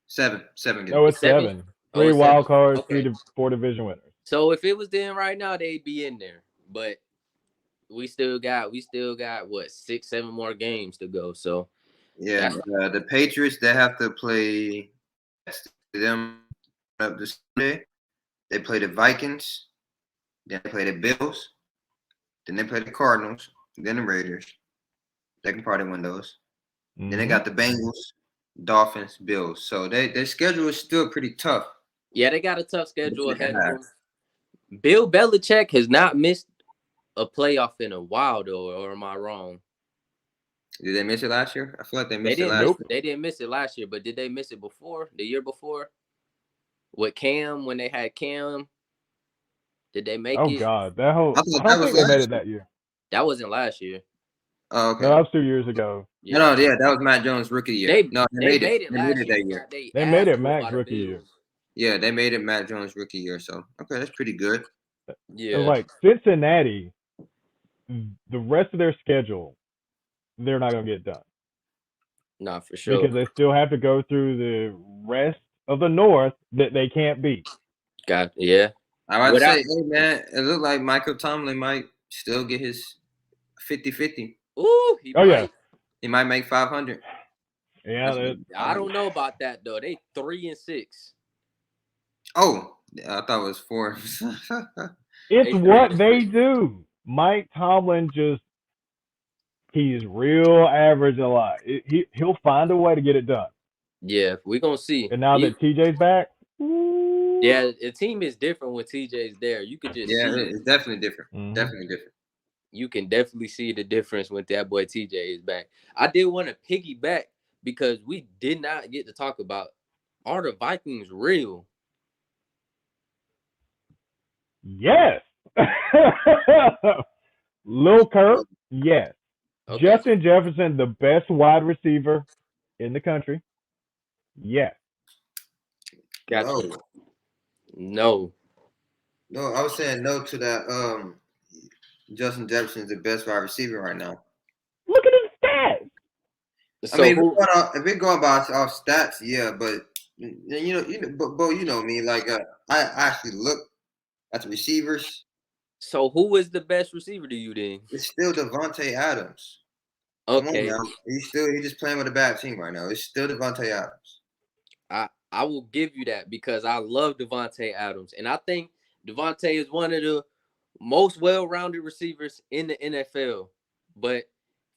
7. No, it's 7. 3 wild cards, okay. 4 division winners. So if it was them right now, they'd be in there. But we still got what 6, 7 more games to go. So yeah, the Patriots, they have to play them up this Sunday. They play the Vikings, then they play the Bills, then they play the Cardinals, then the Raiders. They can probably win those. Mm-hmm. Then they got the Bengals, Dolphins, Bills. So their schedule is still pretty tough. Yeah, they got a tough schedule ahead of them. Bill Belichick has not missed a playoff in a while, though, or am I wrong? Did they miss it last year? I feel like they missed it last year. They didn't miss it last year, but did they miss it before? The year before? With Cam, when they had Cam? Did they make it? Oh, God. I don't think they made it that year. That wasn't last year. Oh, okay. No, that was 2 years ago. Yeah. No, that was Matt Jones' rookie year. They made it that year. They made it Matt's rookie year. Yeah, they made it Matt Jones' rookie year. So, okay, that's pretty good. Yeah. Like Cincinnati, the rest of their schedule, they're not going to get done. Not for sure. Because they still have to go through the rest of the North that they can't beat. Yeah. I would say, hey, man, it looked like Michael Tomlin might still get his 50-50. Ooh, yeah. He might make 500. Yeah. I don't know about that, though. They 3-6. Oh, I thought it was 4. It's what they do. Mike Tomlin he's real average a lot. He'll find a way to get it done. Yeah, we're going to see. And now that TJ's back. Yeah, the team is different when TJ's there. You could just see. Yeah, it's definitely different. Mm-hmm. Definitely different. You can definitely see the difference when that boy TJ is back. I did want to piggyback because we did not get to talk about, are the Vikings real? Yes. Lil Kirk, yes. Okay. Justin Jefferson, the best wide receiver in the country. Yes. Gotcha. No, I was saying no to that. Justin Jefferson is the best wide receiver right now. Look at his stats. So I mean, if we're going by off stats, yeah, but you know me. Like I actually look at the receivers. So who is the best receiver to you then? It's still Devontae Adams. Okay. He's just playing with a bad team right now. It's still Devontae Adams. I will give you that because I love Devontae Adams. And I think Devontae is one of the most well-rounded receivers in the NFL. But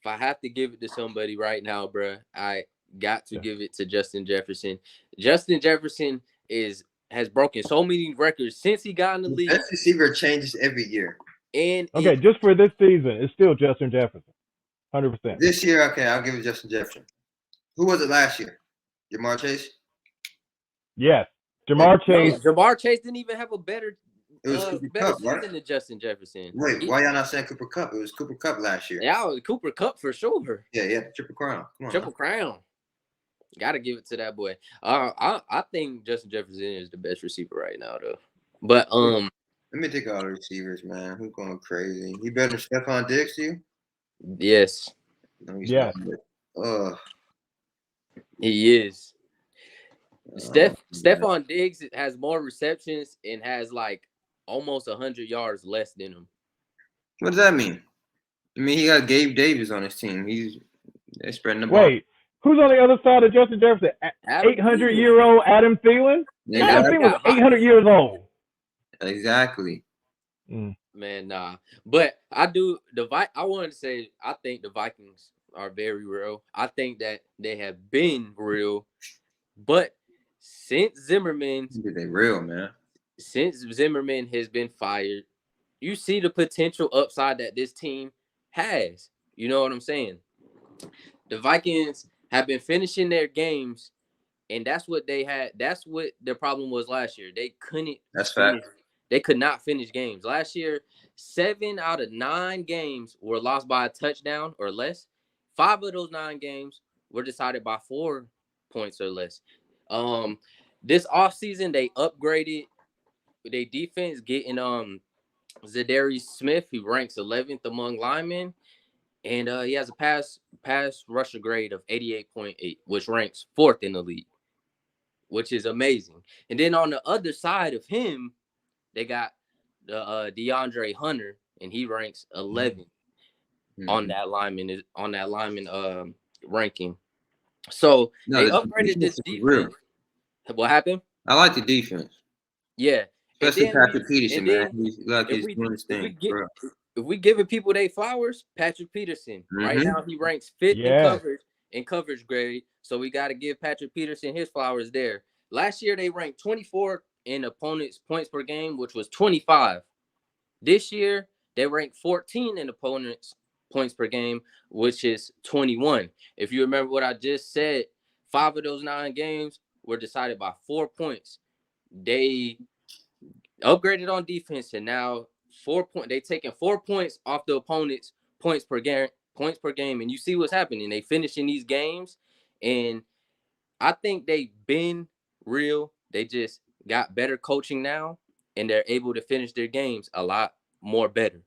if I have to give it to somebody right now, bro, I got to give it to Justin Jefferson. Justin Jefferson has broken so many records since he got in the league. Best receiver changes every year. And just for this season, it's still Justin Jefferson. 100%. This year, okay, I'll give it Justin Jefferson. Who was it last year? Jamar Chase? Yes. Jamar Chase. Jamar Chase didn't even have a better season than Justin Jefferson. Wait, why y'all not saying Cooper Kupp? It was Cooper Kupp last year. Yeah, Cooper Kupp for sure. Yeah, Triple Crown. Come on. Triple Crown. Got to give it to that boy. I think Justin Jefferson is the best receiver right now, though. But let me take all the receivers, man. Who's going crazy? He better than Stephon Diggs to you? Yes. No, he's not. He is. Stephon Diggs has more receptions and has like almost 100 yards less than him. What does that mean? I mean, he got Gabe Davis on his team. They're spreading the ball. Wait, who's on the other side of Justin Jefferson? 800-year-old Adam Thielen? Yeah, Adam Thielen's 800 years old. Exactly. Man, nah. But I wanted to say I think the Vikings are very real. I think that they have been real, but since Zimmerman, they real, man. Since Zimmerman has been fired, you see the potential upside that this team has. You know what I'm saying? The Vikings have been finishing their games, and that's what they had. That's what their problem was last year. They couldn't. That's finish. fact. They could not finish games last year. 7 out of 9 games were lost by a touchdown or less. 5 of those 9 games were decided by 4 points or less. This offseason, they upgraded their defense, getting Zadarius Smith, who ranks 11th among linemen, and he has a pass rusher grade of 88.8, which ranks 4th in the league, which is amazing. And then on the other side of him, they got the DeAndre Hunter, and he ranks 11th on that lineman ranking. So they upgraded this defense. Real. What happened? I like the defense. Yeah. Especially Patrick Peterson, man. He's doing his thing. If we giving people their flowers, Patrick Peterson. Right now he ranks 5th in coverage grade. So we got to give Patrick Peterson his flowers there. Last year they ranked 24th in opponents' points per game, which was 25. This year they ranked 14 in opponents' points per game, which is 21. If you remember what I just said, 5 of those 9 games were decided by 4 points. They upgraded on defense, and now 4 points. They taking 4 points off the opponent's points per game, and you see what's happening. They finishing these games, and I think they've been real. They just got better coaching now, and they're able to finish their games a lot more better.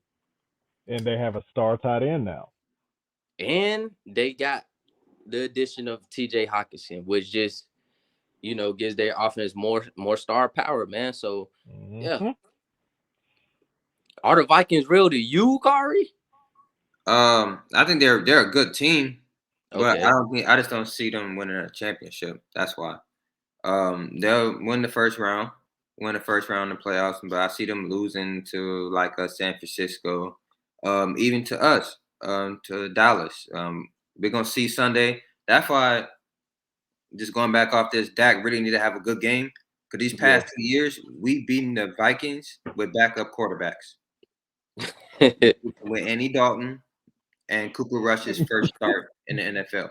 And they have a star tight end now. And they got the addition of TJ Hawkinson, which just, gives their offense more star power, man. So, yeah. Are the Vikings real to you, Kari? I think they're a good team, but I just don't see them winning a championship. That's why. They'll win the first round in the playoffs, but I see them losing to like San Francisco, even to us, to Dallas. We're gonna see Sunday. That's why. Just going back off this, Dak really need to have a good game because these past 2 years we've beaten the Vikings with backup quarterbacks. With Andy Dalton and Cooper Rush's first start in the NFL.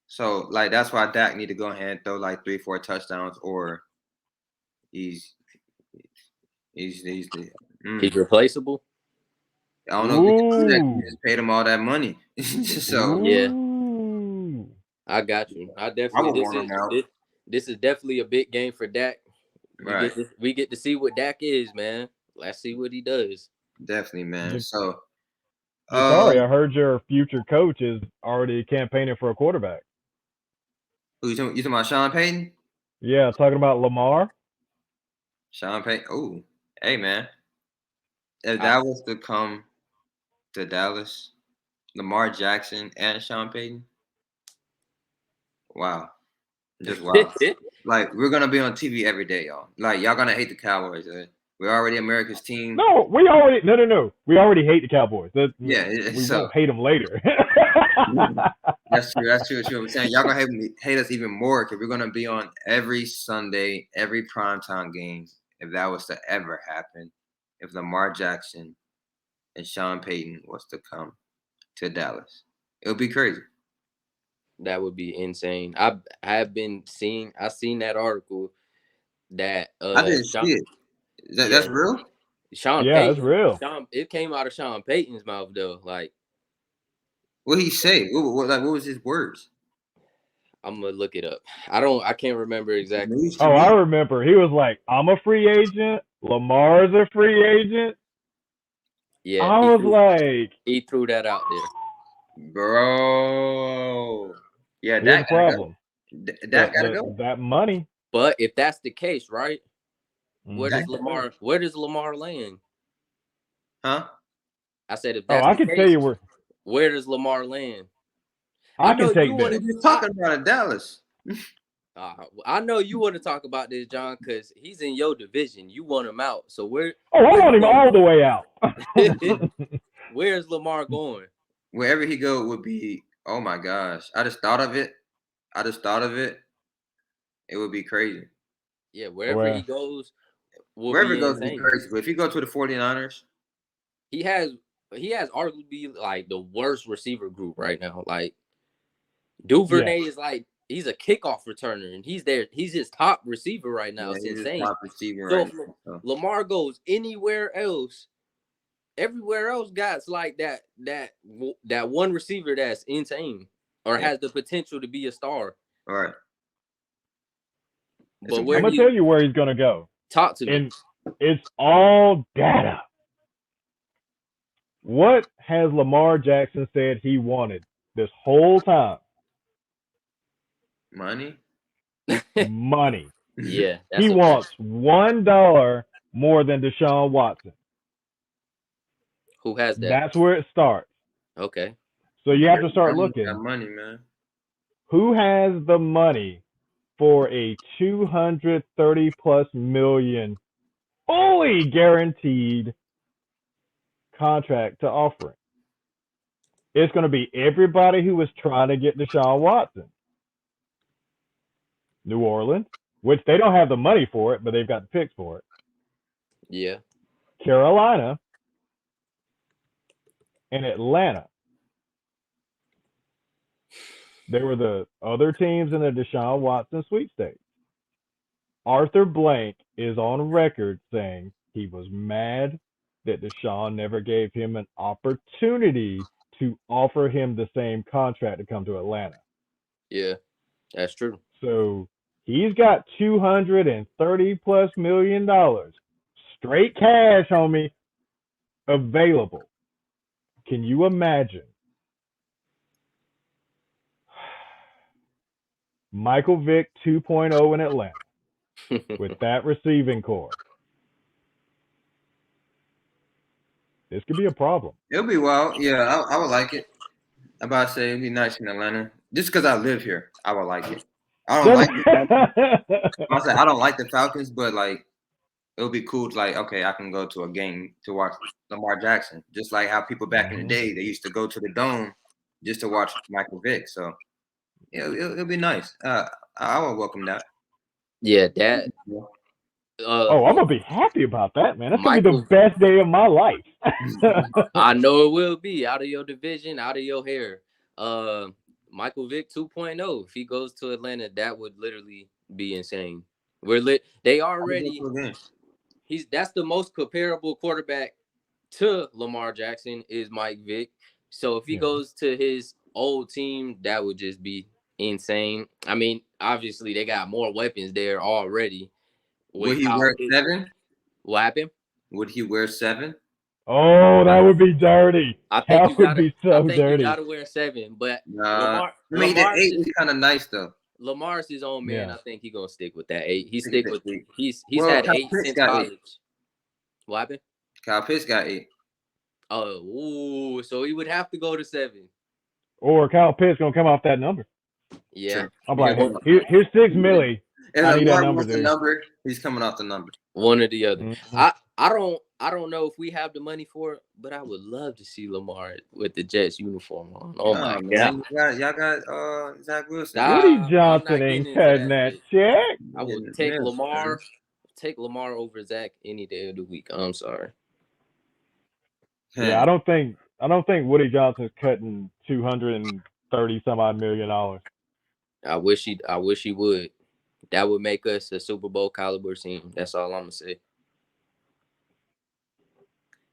So, that's why Dak need to go ahead and throw 3-4 touchdowns, or he's replaceable. I don't know if he just paid him all that money. So yeah, I got you. This is definitely a big game for Dak. We get to see what Dak is, man. Let's see what he does. Definitely, man. So, sorry, I heard your future coach is already campaigning for a quarterback. Who you talking about? Sean Payton? Yeah, talking about Lamar. Sean Payton. Oh, hey, man. If that was to come to Dallas, Lamar Jackson and Sean Payton. Wow. Just wow. We're gonna be on TV every day, y'all. Y'all gonna hate the Cowboys. We're already America's team. No. We already hate the Cowboys. We won't hate them later. That's true. I'm saying y'all gonna hate us even more because we're gonna be on every Sunday, every primetime game. If that was to ever happen, if Lamar Jackson and Sean Payton was to come to Dallas, it would be crazy. That would be insane. I've seen that article that I didn't see it. That's real? Sean Payton, that's real. It came out of Sean Payton's mouth though. What he say? What was his words? I'm gonna look it up. I can't remember exactly. Oh, I remember. He was like, "I'm a free agent. Lamar's a free agent." Yeah, I was like, he threw that out there, bro. Yeah, that's the problem. That gotta go. That money. But if that's the case, right? Where does Lamar land? Huh? I said if that's I can tell you where does Lamar land? I can take that. You're talking about Dallas. I know you want to talk about this, John, because he's in your division. You want him out. So where? Oh, I want him all the way out. Where's Lamar going? Wherever he go would be. Oh my gosh! I just thought of it. It would be crazy. Yeah, wherever he goes. Wherever he goes, would be crazy. But if he go to the 49ers, he has arguably the worst receiver group right now. Duvernay is like he's a kickoff returner, and he's there. He's his top receiver right now. It's insane. Top receiver So right if now. Lamar goes anywhere else, everywhere else got like that one receiver that's insane or has the potential to be a star. All right. But I'm gonna tell you where he's gonna go. Talk to me. And it's all data. What has Lamar Jackson said he wanted this whole time? Money. Money. Yeah. He wants $1 more than Deshaun Watson. Who has that? That's where it starts. Okay. So you have to start looking. Got money, man. Who has the money for a $230+ million fully guaranteed contract to offer him? It's going to be everybody who was trying to get Deshaun Watson. New Orleans, which they don't have the money for it, but they've got the picks for it. Yeah. Carolina and Atlanta. They were the other teams in the Deshaun Watson sweepstakes. Arthur Blank is on record saying he was mad that Deshaun never gave him an opportunity to offer him the same contract to come to Atlanta. Yeah, that's true. So he's got $230+ million straight cash, homie, available. Can you imagine Michael Vick 2.0 in Atlanta with that receiving core? This could be a problem. It'll be wild. Yeah, I would like it. I'm about to say it'd be nice in Atlanta. Just because I live here, I would like it. I don't like I don't like the Falcons, but like it would be cool to like, okay, I can go to a game to watch Lamar Jackson. Just like how people back in the day, they used to go to the Dome just to watch Michael Vick. So yeah, it'll be nice. I would welcome that. Yeah, that. I'm gonna be happy about that, man. That's gonna be the best day of my life. I know it will be. Out of your division, out of your hair. Michael Vick 2.0. If he goes to Atlanta, that would literally be insane. They already. That's the most comparable quarterback to Lamar Jackson is Mike Vick. So if he goes to his old team, that would just be insane. I mean, obviously they got more weapons there already. Would he wear 7? What happened? Would he wear 7? Oh, that would be dirty. I think that would be so dirty. You gotta wear 7, but Lamar, I mean, the 8 is kind of nice though. Lamar's his own man. Yeah. I think he's gonna stick with that 8. He's had 8 since college. 8. What happened? Kyle Pitts got 8. Oh, so he would have to go to 7. Or Kyle Pitts gonna come off that number. Yeah, I'm like, here's $6 million. And I need that number. He's coming off the number. One or the other. Mm-hmm. I don't know if we have the money for it, but I would love to see Lamar with the Jets uniform on. Oh my God! Y'all got Zach Wilson. Woody Johnson ain't cutting that check. I would take Lamar. Take Lamar over Zach any day of the week. I'm sorry. Yeah, I don't think Woody Johnson's cutting $230 some odd million. I wish he would. That would make us a Super Bowl caliber team. That's all I'm gonna say.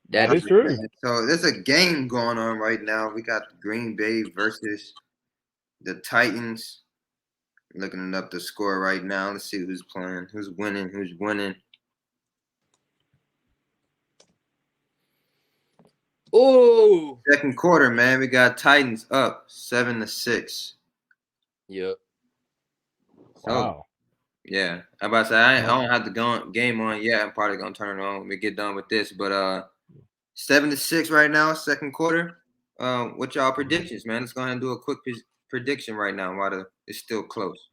That is true. So there's a game going on right now. We got Green Bay versus the Titans. Looking up the score right now. Let's see who's playing, who's winning. Oh, second quarter, man. We got Titans up 7-6. Yep. Wow. Yeah, I'm about to say I don't have the game on yet. I'm probably gonna turn it on when we get done with this. But 7-6 right now, second quarter. What y'all predictions, man? Let's go ahead and do a quick prediction right now while it's still close.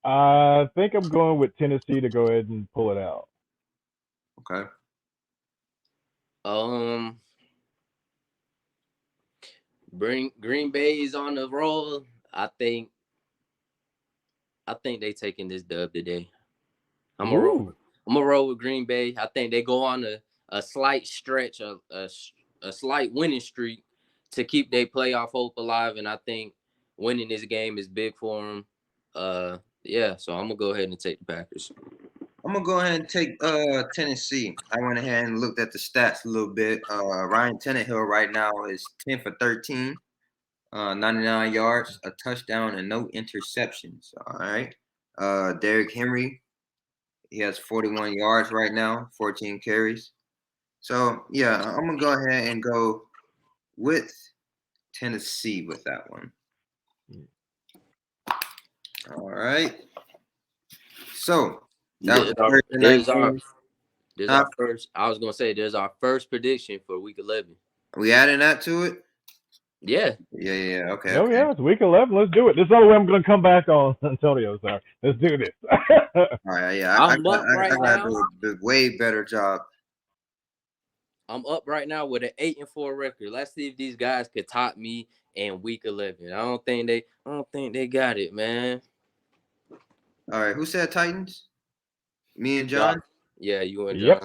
I think I'm going with Tennessee to go ahead and pull it out. Okay. Green Bay is on the roll. I think they taking this dub today. I'm gonna roll with Green Bay. I think they go on a slight stretch, a slight winning streak to keep their playoff hope alive. And I think winning this game is big for him. Yeah, so I'm gonna go ahead and take the Packers. I'm gonna go ahead and take Tennessee. I went ahead and looked at the stats a little bit. Ryan Tannehill right now is 10 for 13, 99 yards, a touchdown, and no interceptions. All right. Derrick Henry, he has 41 yards right now, 14 carries. So yeah, I'm gonna go ahead and go with Tennessee with that one. All right. So there's our first. I was gonna say there's our first prediction for Week 11. Are we adding that to it? Yeah. Okay. Oh, yeah, it's Week 11. Let's do it. This is the only way I'm going to come back on Antonio. Sorry. Let's do this. All right, yeah. I got a way better job. I'm up right now with an 8-4 record. Let's see if these guys could top me in Week 11. I don't think they got it, man. All right, who said Titans? Me and John? Yeah, you and John. Yep.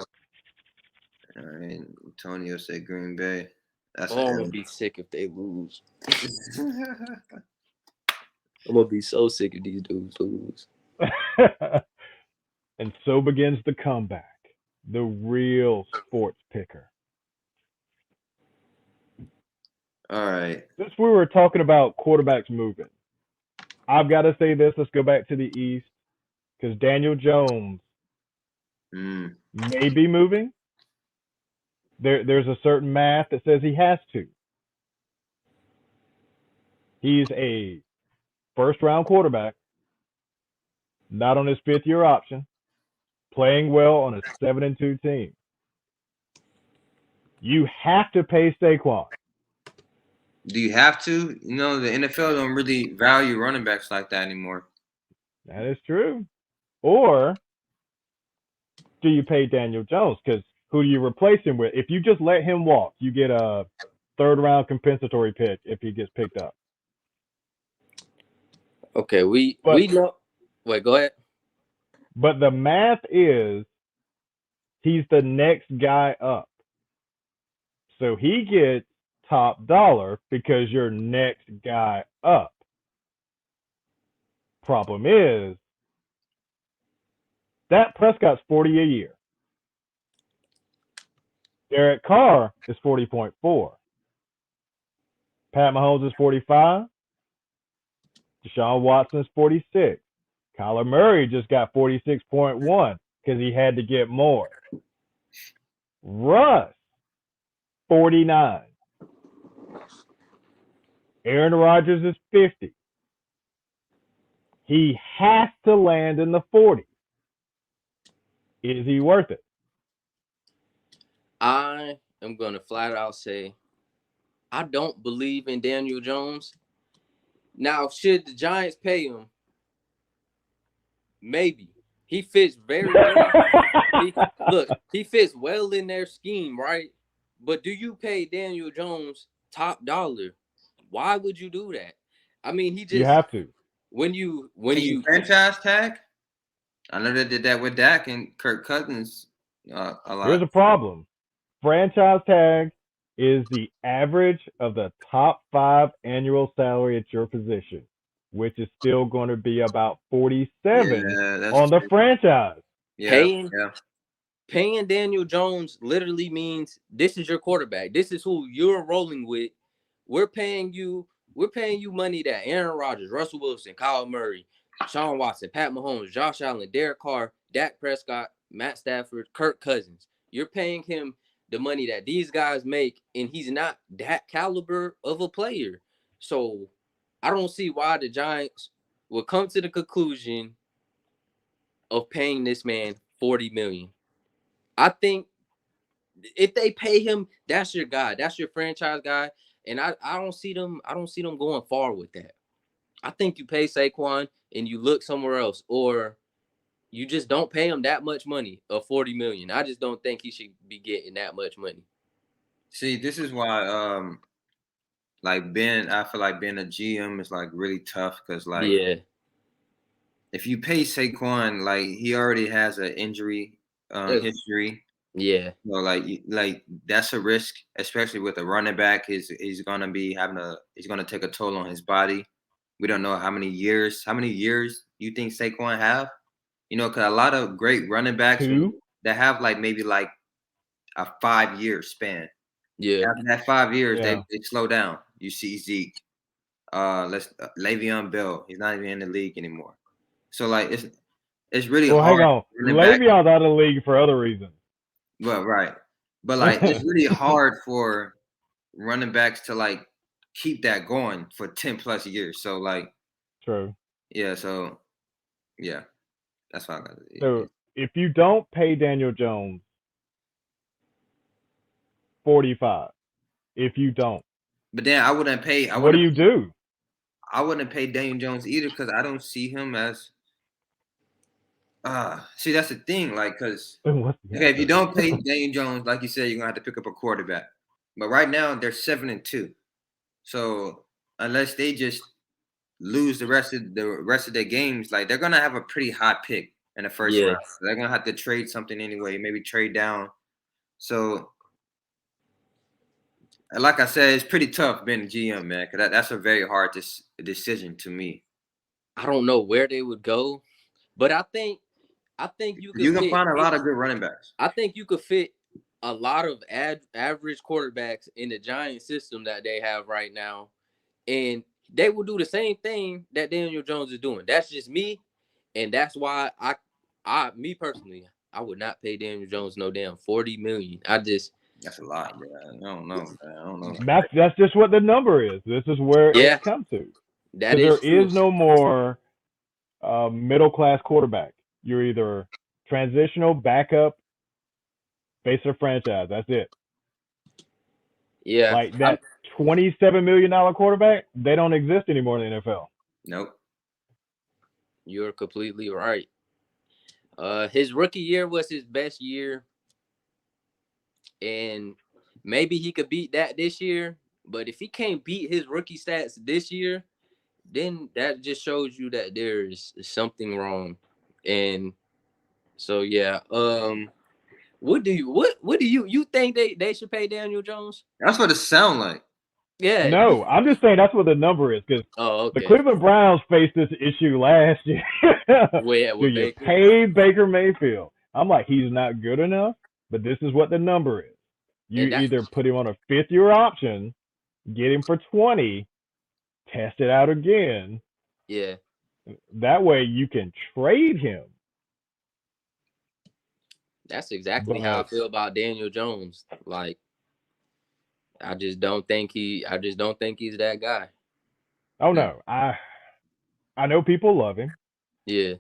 All right, Antonio said Green Bay. I'm gonna be sick if they lose. I'm gonna be so sick if these dudes lose. And so begins the comeback. The real sports picker. All right. Since we were talking about quarterbacks moving, I've got to say this. Let's go back to the East because Daniel Jones may be moving. There's a certain math that says he has to. He's a first-round quarterback, not on his fifth-year option, playing well on a 7-2 team. You have to pay Saquon. Do you have to? You know, the NFL don't really value running backs like that anymore. That is true. Or do you pay Daniel Jones? Because who do you replace him with? If you just let him walk, you get a third-round compensatory pick if he gets picked up. Okay, we know. Wait, go ahead. But the math is he's the next guy up. So he gets top dollar because you're next guy up. Problem is, Dak Prescott's 40 a year. Derek Carr is 40.4. Pat Mahomes is 45. Deshaun Watson is 46. Kyler Murray just got 46.1 because he had to get more. Russ, 49. Aaron Rodgers is 50. He has to land in the 40s. Is he worth it? I am going to flat out say I don't believe in Daniel Jones. Now, should the Giants pay him? Maybe. He fits very well. He fits well in their scheme, right? But do you pay Daniel Jones top dollar? Why would you do that? I mean, he just you have to. When you franchise tag. I know they did that with Dak and Kirk Cousins a lot. Here's a problem. Franchise tag is the average of the top 5 annual salary at your position, which is still going to be about 47 on the franchise. Paying Daniel Jones literally means this is your quarterback. This is who you're rolling with. We're paying you money that Aaron Rodgers, Russell Wilson, Kyle Murray, Sean Watson, Pat Mahomes, Josh Allen, Derek Carr, Dak Prescott, Matt Stafford, Kirk Cousins. You're paying him the money that these guys make, and he's not that caliber of a player. So I don't see why the Giants will come to the conclusion of paying this man $40 million. I think if they pay him, that's your guy. That's your franchise guy. And I don't see them going far with that. I think you pay Saquon and you look somewhere else, or you just don't pay him that much money of $40 million. I just don't think he should be getting that much money. See, this is why I feel like being a GM is like really tough because if you pay Saquon, like he already has an injury history. Yeah. So like that's a risk, especially with a running back. He's gonna take a toll on his body. We don't know how many years you think Saquon have? You know, because a lot of great running backs that have like maybe like a 5-year span. Yeah. After that 5 years, they slow down. You see Zeke, Le'Veon Bell. He's not even in the league anymore. So like it's really hard. Hang on. Le'Veon's out of the league for other reasons. Well, right. But like it's really hard for running backs to like keep that going for 10 plus years. So like true. Yeah, so yeah. That's why I got it. So if you don't pay Daniel Jones 45, if you don't. But then I wouldn't pay what do you do? I wouldn't pay Daniel Jones either because I don't see him as see that's the thing, like because if you don't pay Daniel Jones, like you said, you're gonna have to pick up a quarterback. But right now they're 7-2. So unless they just lose the rest of their games, like they're gonna have a pretty high pick in the first round. They're gonna have to trade something anyway, maybe trade down. So like I said, it's pretty tough being a GM, man, because that's a very hard decision to me. I don't know where they would go, but I think you can find a lot of good running backs. I think you could fit a lot of average quarterbacks in the Giants system that they have right now, and they will do the same thing that Daniel Jones is doing. That's just me, and that's why me personally, I would not pay Daniel Jones no damn $40 million. That's a lot, man. I don't know. I don't know. That's just what the number is. This is where it's come to. There is no more middle class quarterback. You're either transitional, backup, face of franchise. That's it. Yeah. Like that $27 million quarterback, they don't exist anymore in the NFL. Nope. You're completely right. His rookie year was his best year. And maybe he could beat that this year. But if he can't beat his rookie stats this year, then that just shows you that there's something wrong. And so yeah, what do you think they should pay Daniel Jones? That's what it sounds like. Yeah. No, I'm just saying that's what the number is because the Cleveland Browns faced this issue last year. Do you pay Baker Mayfield? I'm like, he's not good enough, but this is what the number is. You either put him on a 5th-year option, get him for 20, test it out again. Yeah. That way you can trade him. That's exactly how I feel about Daniel Jones. Like, I just don't think he's that guy. Oh no. I know people love him. Yeah.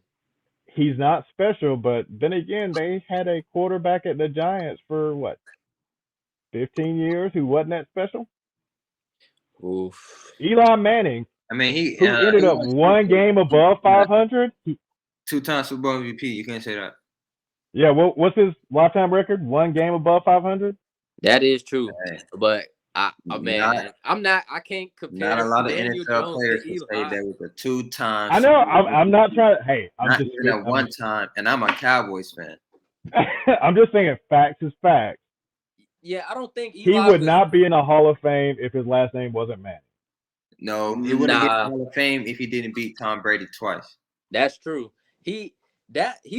He's not special, but then again, they had a quarterback at the Giants for what? 15 years who wasn't that special? Oof. Eli Manning. I mean, who ended up one game above 500. 2-time Super Bowl MVP. You can't say that. Yeah, what's his lifetime record? One game above 500. That is true, but I can't compare. Not a lot of NFL players can say that with a 2-time. I know. I'm not trying. Hey, I'm not just even at one time, and I'm a Cowboys fan. I'm just saying, facts is facts. Yeah, I don't think he would not be in the Hall of Fame if his last name wasn't Manning. No, he wouldn't get in the Hall of Fame if he didn't beat Tom Brady twice. That's true. He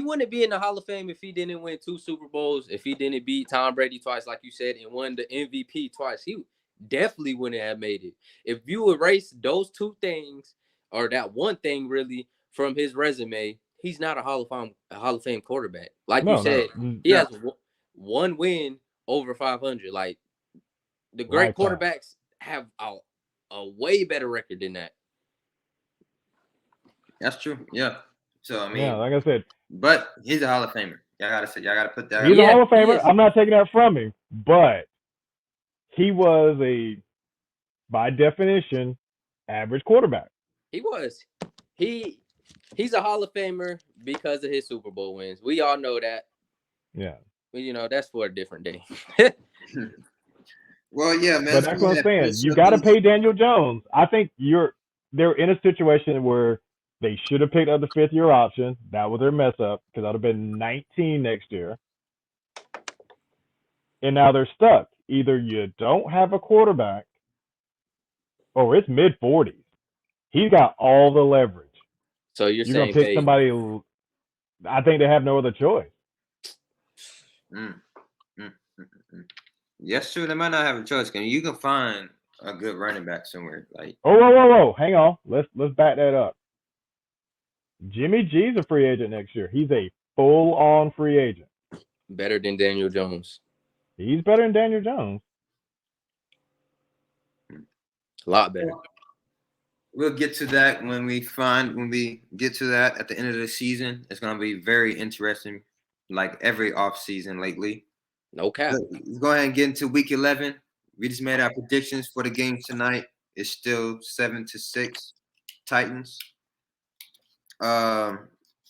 wouldn't be in the Hall of Fame if he didn't win 2 Super Bowls, if he didn't beat Tom Brady twice, like you said, and won the MVP twice. He definitely wouldn't have made it. If you erase those 2 things, or that one thing really, from his resume, he's not a Hall of Fame quarterback. Like you said, he has one win over 500. Like, the great quarterbacks have a way better record than that. That's true. Yeah. So I mean, like I said, but he's a Hall of Famer. Y'all gotta put that. He's a Hall of Famer. I'm not taking that from him, but he was by definition, average quarterback. He was. He's a Hall of Famer because of his Super Bowl wins. We all know that. Yeah. Well, that's for a different day. Well, yeah, man. But that's what I'm saying. You got to pay Daniel Jones. I think they're in a situation where they should have picked up the 5th-year option. That was their mess up because that would have been 19 next year. And now they're stuck. Either you don't have a quarterback or it's mid-40s. He's got all the leverage. So you're gonna saying pick somebody. I think they have no other choice. Yes, true. They might not have a choice. You can find a good running back somewhere. Like, whoa! Hang on. Let's back that up. Jimmy G's a free agent next year. He's a full-on free agent. Better than Daniel Jones. He's better than Daniel Jones. A lot better. We'll get to that when we get to that at the end of the season. It's gonna be very interesting, like every offseason lately. No cap. Let's go ahead and get into week 11. We just made our predictions for the games tonight. It's still 7-6 Titans.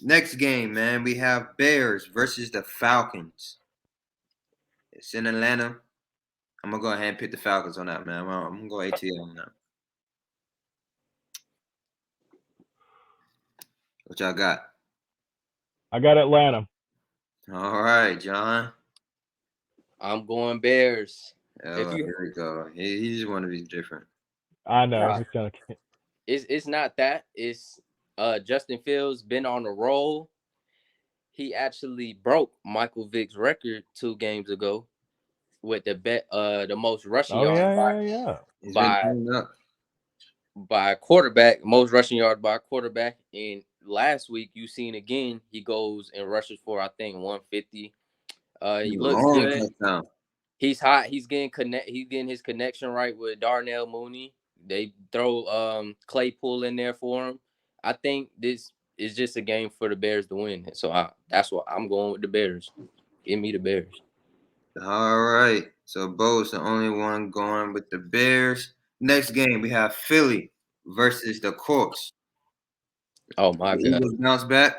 Next game, man, we have Bears versus the Falcons. It's in Atlanta. I'm gonna go ahead and pick the Falcons on that, man. I'm gonna go ATL on that. What y'all got? I got Atlanta. All right, John. I'm going Bears. Here we go. He just want to be different. I know. It's not that. It's Justin Fields been on a roll. He actually broke Michael Vick's record 2 games ago with the most rushing yards by a quarterback, most rushing yards by a quarterback. And last week you seen again, he goes and rushes for I think 150. He looks good. Touchdown. He's hot. He's getting his connection right with Darnell Mooney. They throw Claypool in there for him. I think this is just a game for the Bears to win. So that's why I'm going with the Bears. Give me the Bears. All right. So Bo's the only one going with the Bears. Next game, we have Philly versus the Colts. Oh my God! Eagles bounce back.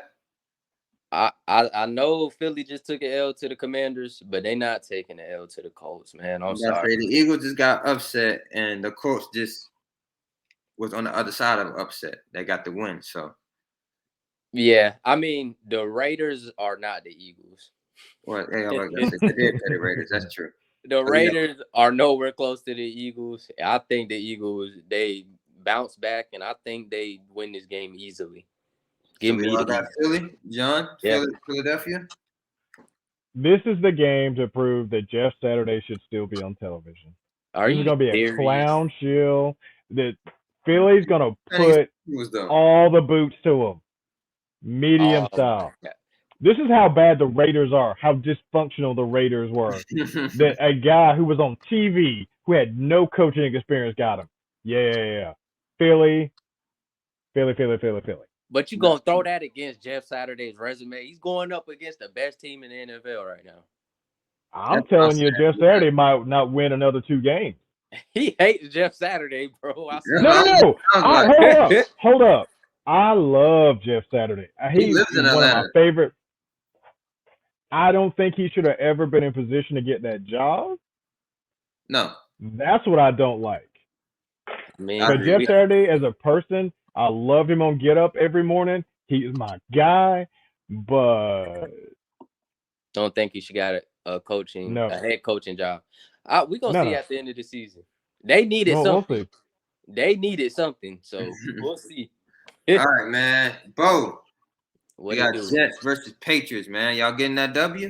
I know Philly just took an L to the Commanders, but they're not taking an L to the Colts, man. I'm sorry. The Eagles just got upset, and the Colts just was on the other side of upset. They got the win, so. Yeah, I mean, the Raiders are not the Eagles. Well, hey, I'm gonna say they did play the Raiders. That's true. The Raiders are nowhere close to the Eagles. I think the Eagles, they bounce back, and I think they win this game easily. Give me the Philly, John. Yeah. Philadelphia. This is the game to prove that Jeff Saturday should still be on television. This is going to be a clown shield that Philly's going to put all the boots to him, medium style. This is how bad the Raiders are, how dysfunctional the Raiders were. That a guy who was on TV who had no coaching experience got him. Yeah. Philly. But you're going to throw that against Jeff Saturday's resume. He's going up against the best team in the NFL right now. I'm telling you, Jeff Saturday might not win another 2 games. He hates Jeff Saturday, bro. No. Hold up. I love Jeff Saturday. He lives in one of my favorite. I don't think he should have ever been in position to get that job. No. That's what I don't like. But Jeff Saturday as a person, I love him on Get Up every morning. He's my guy, but don't think he should got a head coaching job. We're going to see at the end of the season. They needed something. They needed something, so we'll see. All right, man. Bo, we got Jets versus Patriots, man. Y'all getting that W?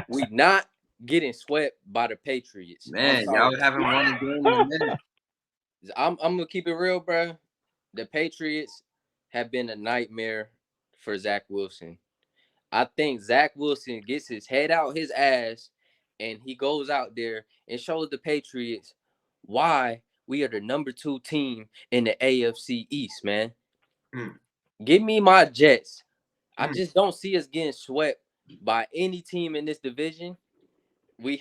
We not getting swept by the Patriots. Man, y'all haven't won a game in a minute. I'm going to keep it real, bro. The Patriots have been a nightmare for Zach Wilson. I think Zach Wilson gets his head out his ass and he goes out there and shows the Patriots why we are the number 2 team in the AFC East, man. Give me my Jets. I just don't see us getting swept by any team in this division. We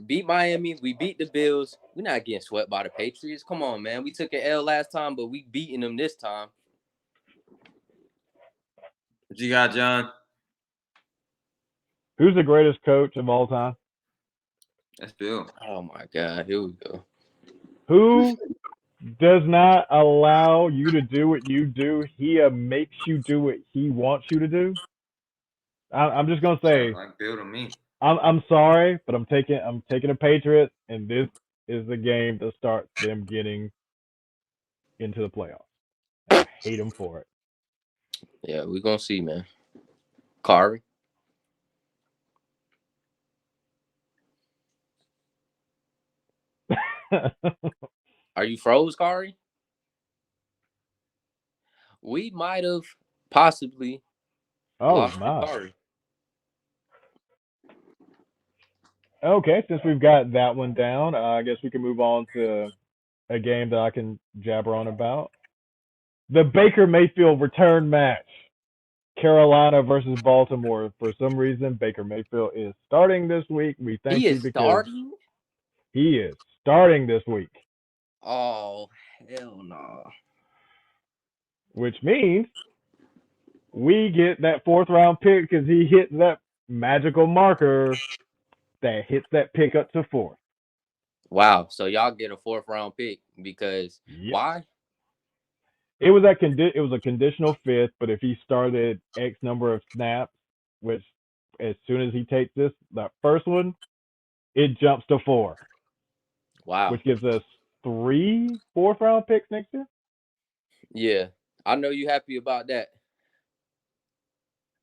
beat Miami. We beat the Bills. We're not getting swept by the Patriots. Come on, man. We took an L last time, but we beating them this time. What you got, John? Who's the greatest coach of all time? That's Bill. Oh, my God. Here we go. Who does not allow you to do what you do? He makes you do what he wants you to do. I'm just going to say. Like Bill to me. I'm sorry, but I'm taking the Patriots, and this is the game to start them getting into the playoffs. And I hate them for it. Yeah, we're gonna see, man. Kari. Are you froze, Kari? We might have possibly lost Kari. Okay, since we've got that one down, I guess we can move on to a game that I can jabber on about. The Baker Mayfield return match. Carolina versus Baltimore. For some reason, Baker Mayfield is starting this week. We thank He you is because starting? he is starting this week. Oh, hell no. Which means we get that 4th round pick because he hit that magical marker that hits that pick up to 4th. Wow. So y'all get a 4th round pick because why? It was a conditional 5th, but if he started X number of snaps, which as soon as he takes that first one, it jumps to 4. Wow. Which gives us 3 4th round picks next year. Yeah. I know you happy about that.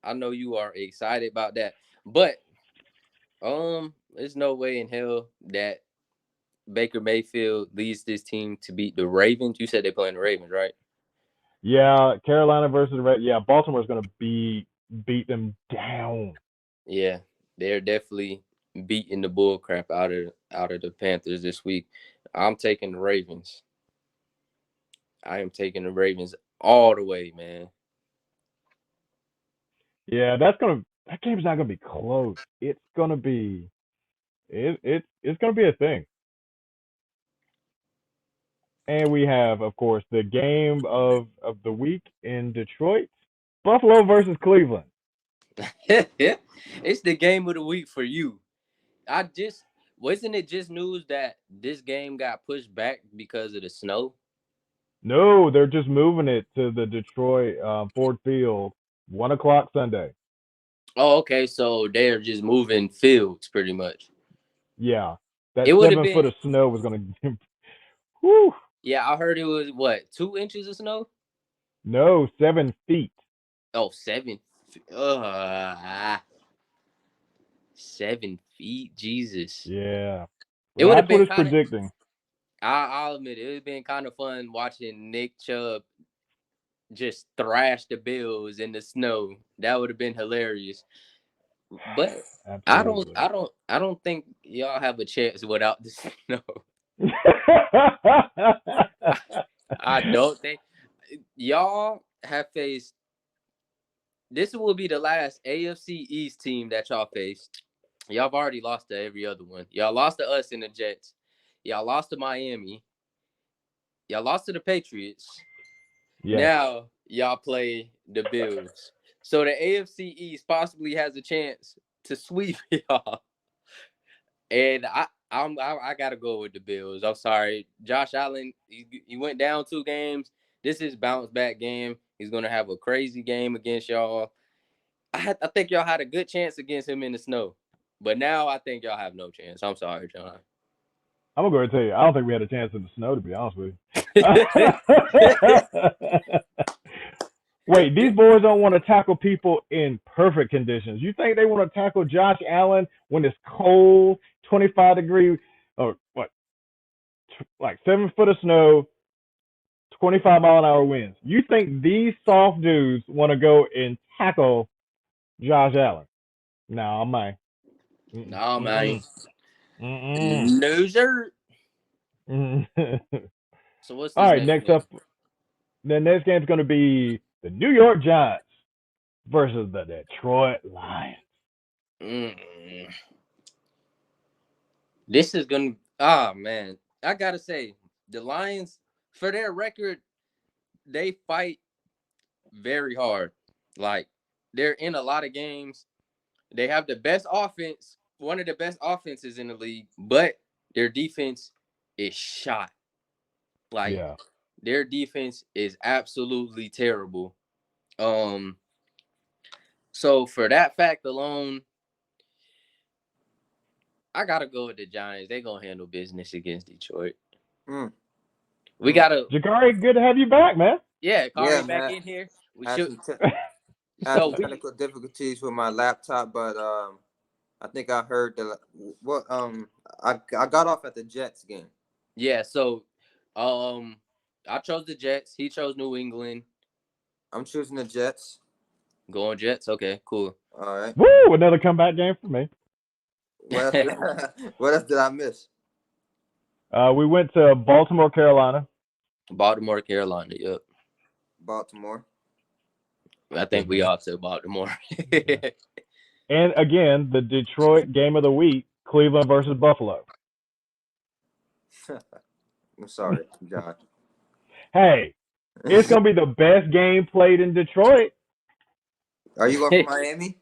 I know you are excited about that. But there's no way in hell that Baker Mayfield leads this team to beat the Ravens. You said they're playing the Ravens, right? Yeah, Carolina versus Baltimore's going to beat them down. Yeah, they're definitely beating the bull crap out of the Panthers this week. I'm taking the Ravens. I am taking the Ravens all the way, man. Yeah, that game's not gonna be close. It's gonna be it's gonna be a thing. And we have, of course, the game of the week in Detroit, Buffalo versus Cleveland. It's the game of the week for you. Wasn't it just news that this game got pushed back because of the snow? No, they're just moving it to the Detroit Ford Field, 1:00 Sunday. Oh, okay. So they're just moving fields pretty much. Yeah, that 7 foot of snow was gonna. Whew. Yeah, I heard it was what, 2 inches of snow? No, 7 feet. Oh, 7. 7 feet, Jesus. Yeah, It would have that's what been it's predicting. I'll admit it would have been kind of fun watching Nick Chubb just thrash the Bills in the snow. That would have been hilarious. But Absolutely. I don't think y'all have a chance without the snow. I don't think y'all have faced. This will be the last AFC East team that y'all faced. Y'all have already lost to every other one. Y'all lost to us in the Jets. Y'all lost to Miami. Y'all lost to the Patriots. Yes. Now y'all play the Bills. So the AFC East possibly has a chance to sweep y'all. And I gotta go with the Bills. I'm sorry, Josh Allen. He went down 2 games. This is bounce back game. He's gonna have a crazy game against y'all. I think y'all had a good chance against him in the snow, but now I think y'all have no chance. I'm sorry, John. I'm gonna go ahead and tell you, I don't think we had a chance in the snow, to be honest with you. Wait, these boys don't want to tackle people in perfect conditions. You think they want to tackle Josh Allen when it's cold, 25-degree, or what, like 7 foot of snow, 25-mile-an-hour winds? You think these soft dudes want to go and tackle Josh Allen? No, man. No, man. No, sir. So what's this all right? Next game? up, the next game is going to be the New York Giants versus the Detroit Lions. This is gonna. Oh man, I gotta say, the Lions, for their record, they fight very hard. Like, they're in a lot of games. They have the best offense, one of the best offenses in the league, but their defense is shot. Like, their defense is absolutely terrible. So for that fact alone, I gotta go with the Giants. They're gonna handle business against Detroit. We gotta. Jakari, good to have you back, man. Yeah, Kari back in here. We should. Had some technical difficulties with my laptop, but I think I heard I got off at the Jets game. Yeah, so I chose the Jets. He chose New England. I'm choosing the Jets. Going Jets. Okay, cool. All right. Woo! Another comeback game for me. What else did I miss? We went to Baltimore, Carolina. Baltimore, Carolina. Yep. Baltimore. I think we all said Baltimore. And again, the Detroit game of the week: Cleveland versus Buffalo. I'm sorry, John. Hey, it's gonna be the best game played in Detroit. Are you going for Miami?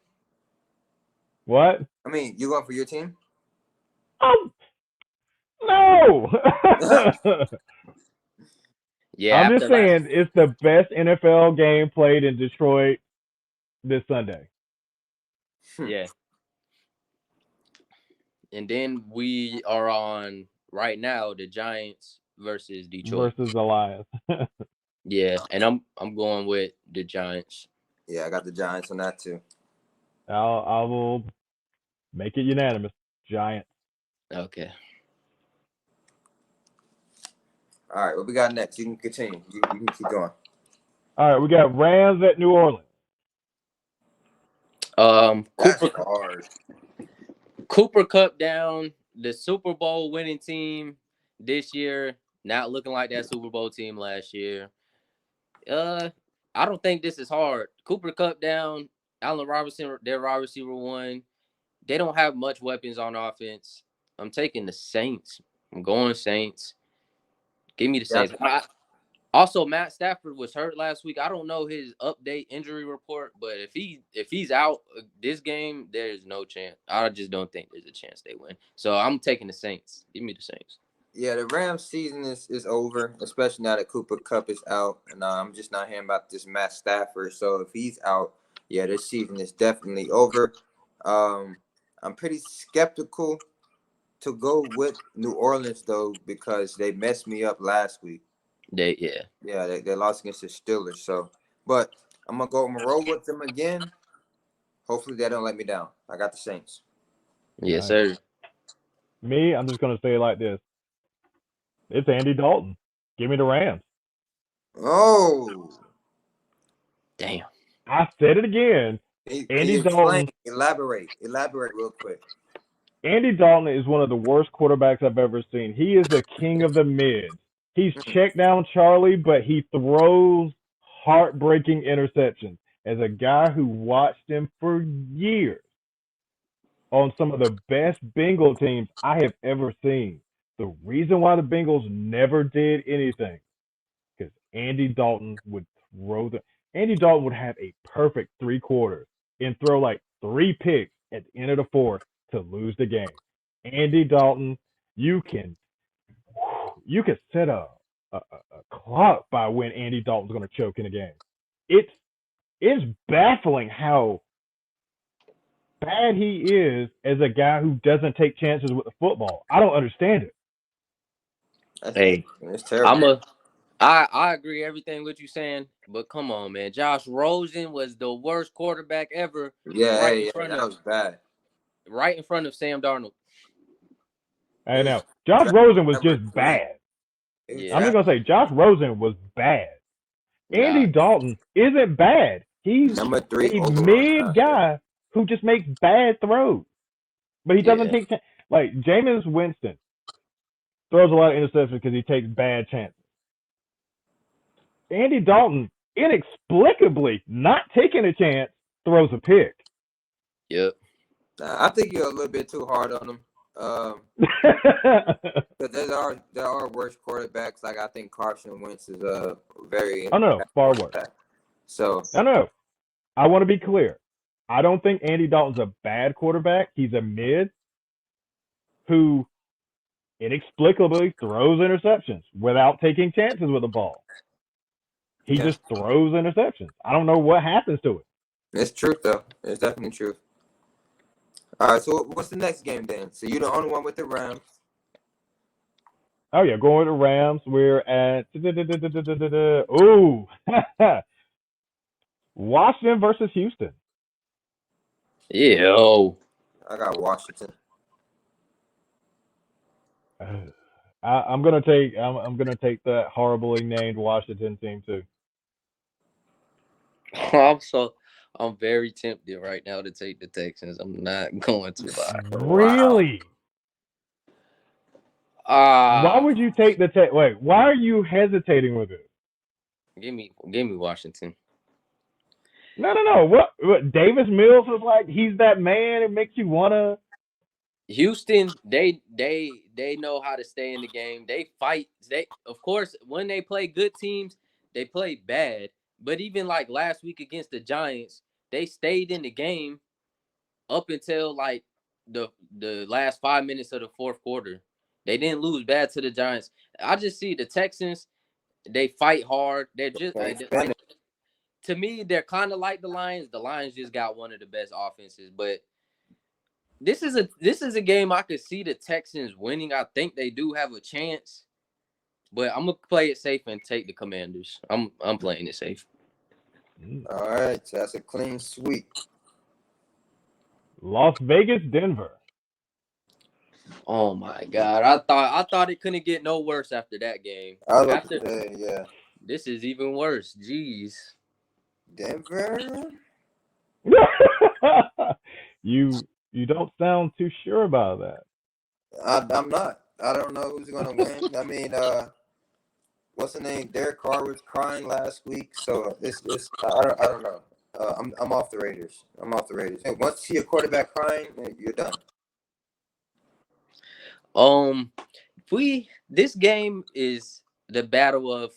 What? I mean, you going for your team? No. Yeah, I'm just saying it's the best NFL game played in Detroit this Sunday. Yeah. And then we are on right now the Giants versus Detroit. Versus the Lions. Yeah, and I'm going with the Giants. Yeah, I got the Giants on that too. I will make it unanimous. Giants. Okay. All right, what we got next? You can continue. You can keep going. All right, we got Rams at New Orleans. Cooper Kupp down. The Super Bowl winning team this year, not looking like that Super Bowl team last year. I don't think this is hard. Cooper Kupp down. Allen Robinson, their wide receiver one. They don't have much weapons on offense. I'm taking the Saints. I'm going Saints. Give me the Saints. Also, Matt Stafford was hurt last week. I don't know his update injury report, but if he's out this game, there's no chance. I just don't think there's a chance they win. So I'm taking the Saints. Give me the Saints. Yeah, the Rams season is over, especially now that Cooper Kupp is out, and I'm just not hearing about this Matt Stafford. So if he's out, yeah, this season is definitely over. I'm pretty skeptical to go with New Orleans though because they messed me up last week. They lost against the Steelers. So, but I'm gonna roll with them again. Hopefully they don't let me down. I got the Saints. Yes, sir. Me, I'm just gonna say it like this. It's Andy Dalton. Give me the Rams. Oh, damn! I said it again. Andy Dalton. Elaborate real quick. Andy Dalton is one of the worst quarterbacks I've ever seen. He is the king of the mids. He's check down Charlie, but he throws heartbreaking interceptions. As a guy who watched him for years on some of the best Bengal teams I have ever seen, the reason why the Bengals never did anything because Andy Dalton would Andy Dalton would have a perfect 3 quarters and throw like 3 picks at the end of the fourth to lose the game. Andy Dalton, you can set a clock by when Andy Dalton's going to choke in a game. It's baffling how bad he is as a guy who doesn't take chances with the football. I don't understand it. It's terrible. I agree everything what you're saying, but come on, man. Josh Rosen was the worst quarterback ever. Yeah, that was bad. Right in front of Sam Darnold. I know. Josh Rosen was just bad. Yeah. I'm just going to say, Josh Rosen was bad. Andy Dalton isn't bad. He's a mid guy who just makes bad throws. But he doesn't take like Jameis Winston throws a lot of interceptions because he takes bad chances. Andy Dalton, inexplicably not taking a chance, throws a pick. Yep. I think you're a little bit too hard on him. But there are worse quarterbacks. Like I think Carson Wentz is a very far worse. So I want to be clear. I don't think Andy Dalton's a bad quarterback. He's a mid who inexplicably throws interceptions without taking chances with the ball. He just throws interceptions. I don't know what happens to it. It's truth though. It's definitely truth. All right, so what's the next game then? So you're the only one with the Rams. Oh yeah, going with the Rams. We're at ooh, Washington versus Houston. Yeah. I got Washington. I'm gonna take that horribly named Washington team too. I'm very tempted right now to take the Texans. I'm not going to lie. Really? Why would you take the wait? Why are you hesitating with it? Give me Washington. No. What Davis Mills was like? He's that man. It makes you wanna. Houston, they know how to stay in the game. They fight. They, of course, when they play good teams, they play bad. But even like last week against the Giants, they stayed in the game up until like the last 5 minutes of the fourth quarter. They didn't lose bad to the Giants. I just see the Texans. They fight hard. They're just like, to me, they're kind of like the Lions. The Lions just got one of the best offenses, but this is a game I could see the Texans winning. I think they do have a chance, but I'm gonna play it safe and take the Commanders. I'm playing it safe. All right, so that's a clean sweep. Las Vegas, Denver. Oh my God! I thought it couldn't get no worse after that game. Yeah. This is even worse. Jeez. Denver. You don't sound too sure about that. I'm not. I don't know who's gonna win. I mean, what's the name? Derek Carr was crying last week, so this I don't know. I'm off the Raiders. And once you see a quarterback crying, you're done. This game is the battle of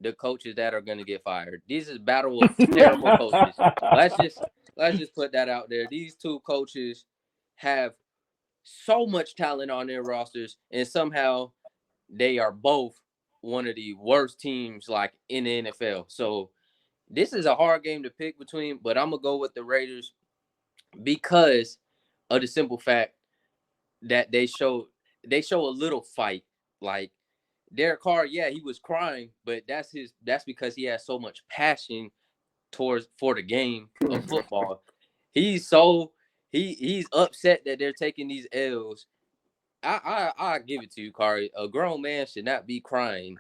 the coaches that are going to get fired. This is battle of terrible coaches. Let's just put that out there. These two coaches have so much talent on their rosters, and somehow they are both one of the worst teams like in the NFL. So this is a hard game to pick between, but I'm gonna go with the Raiders because of the simple fact that they show a little fight. Like Derek Carr, yeah, he was crying, but that's because he has so much passion for the game of football. He's upset that they're taking these L's. I give it to you, Kari. A grown man should not be crying.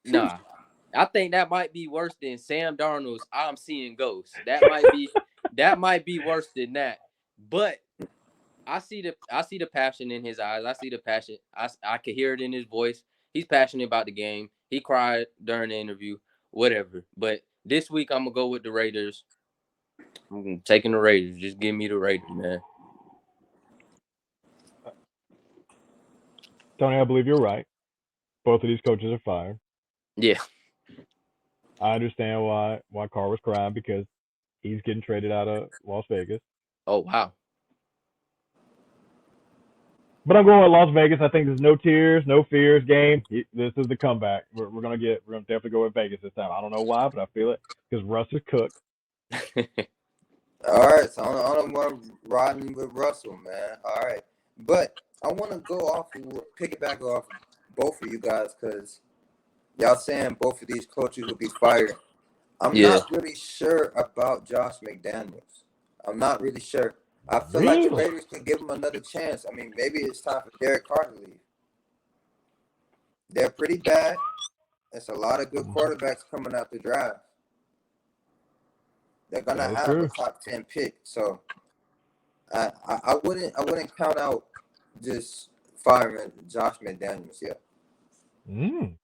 Nah. I think that might be worse than Sam Darnold's "I'm seeing ghosts." That might be worse than that. But I see the passion in his eyes. I see the passion. I could hear it in his voice. He's passionate about the game. He cried during the interview, whatever. But this week I'm gonna go with the Raiders. I'm taking the Raiders. Just give me the Raiders, man. Tony, I believe you're right. Both of these coaches are fired. Yeah. I understand why Carr was crying because he's getting traded out of Las Vegas. Oh wow. But I'm going with Las Vegas. I think there's no tears, no fears game. This is the comeback. We're gonna definitely go with Vegas this time. I don't know why, but I feel it because Russ is cooked. All right, so I'm riding with Russell, man. All right, but I want to piggyback off both of you guys because y'all saying both of these coaches will be fired. I'm not really sure about Josh McDaniels. I'm not really sure. I feel like the Raiders can give him another chance. I mean, maybe it's time for Derek Carr to leave. They're pretty bad. There's a lot of good quarterbacks coming out the draft. They're gonna have a top 10 pick, so I wouldn't count out just firing Josh McDaniels yet. Man.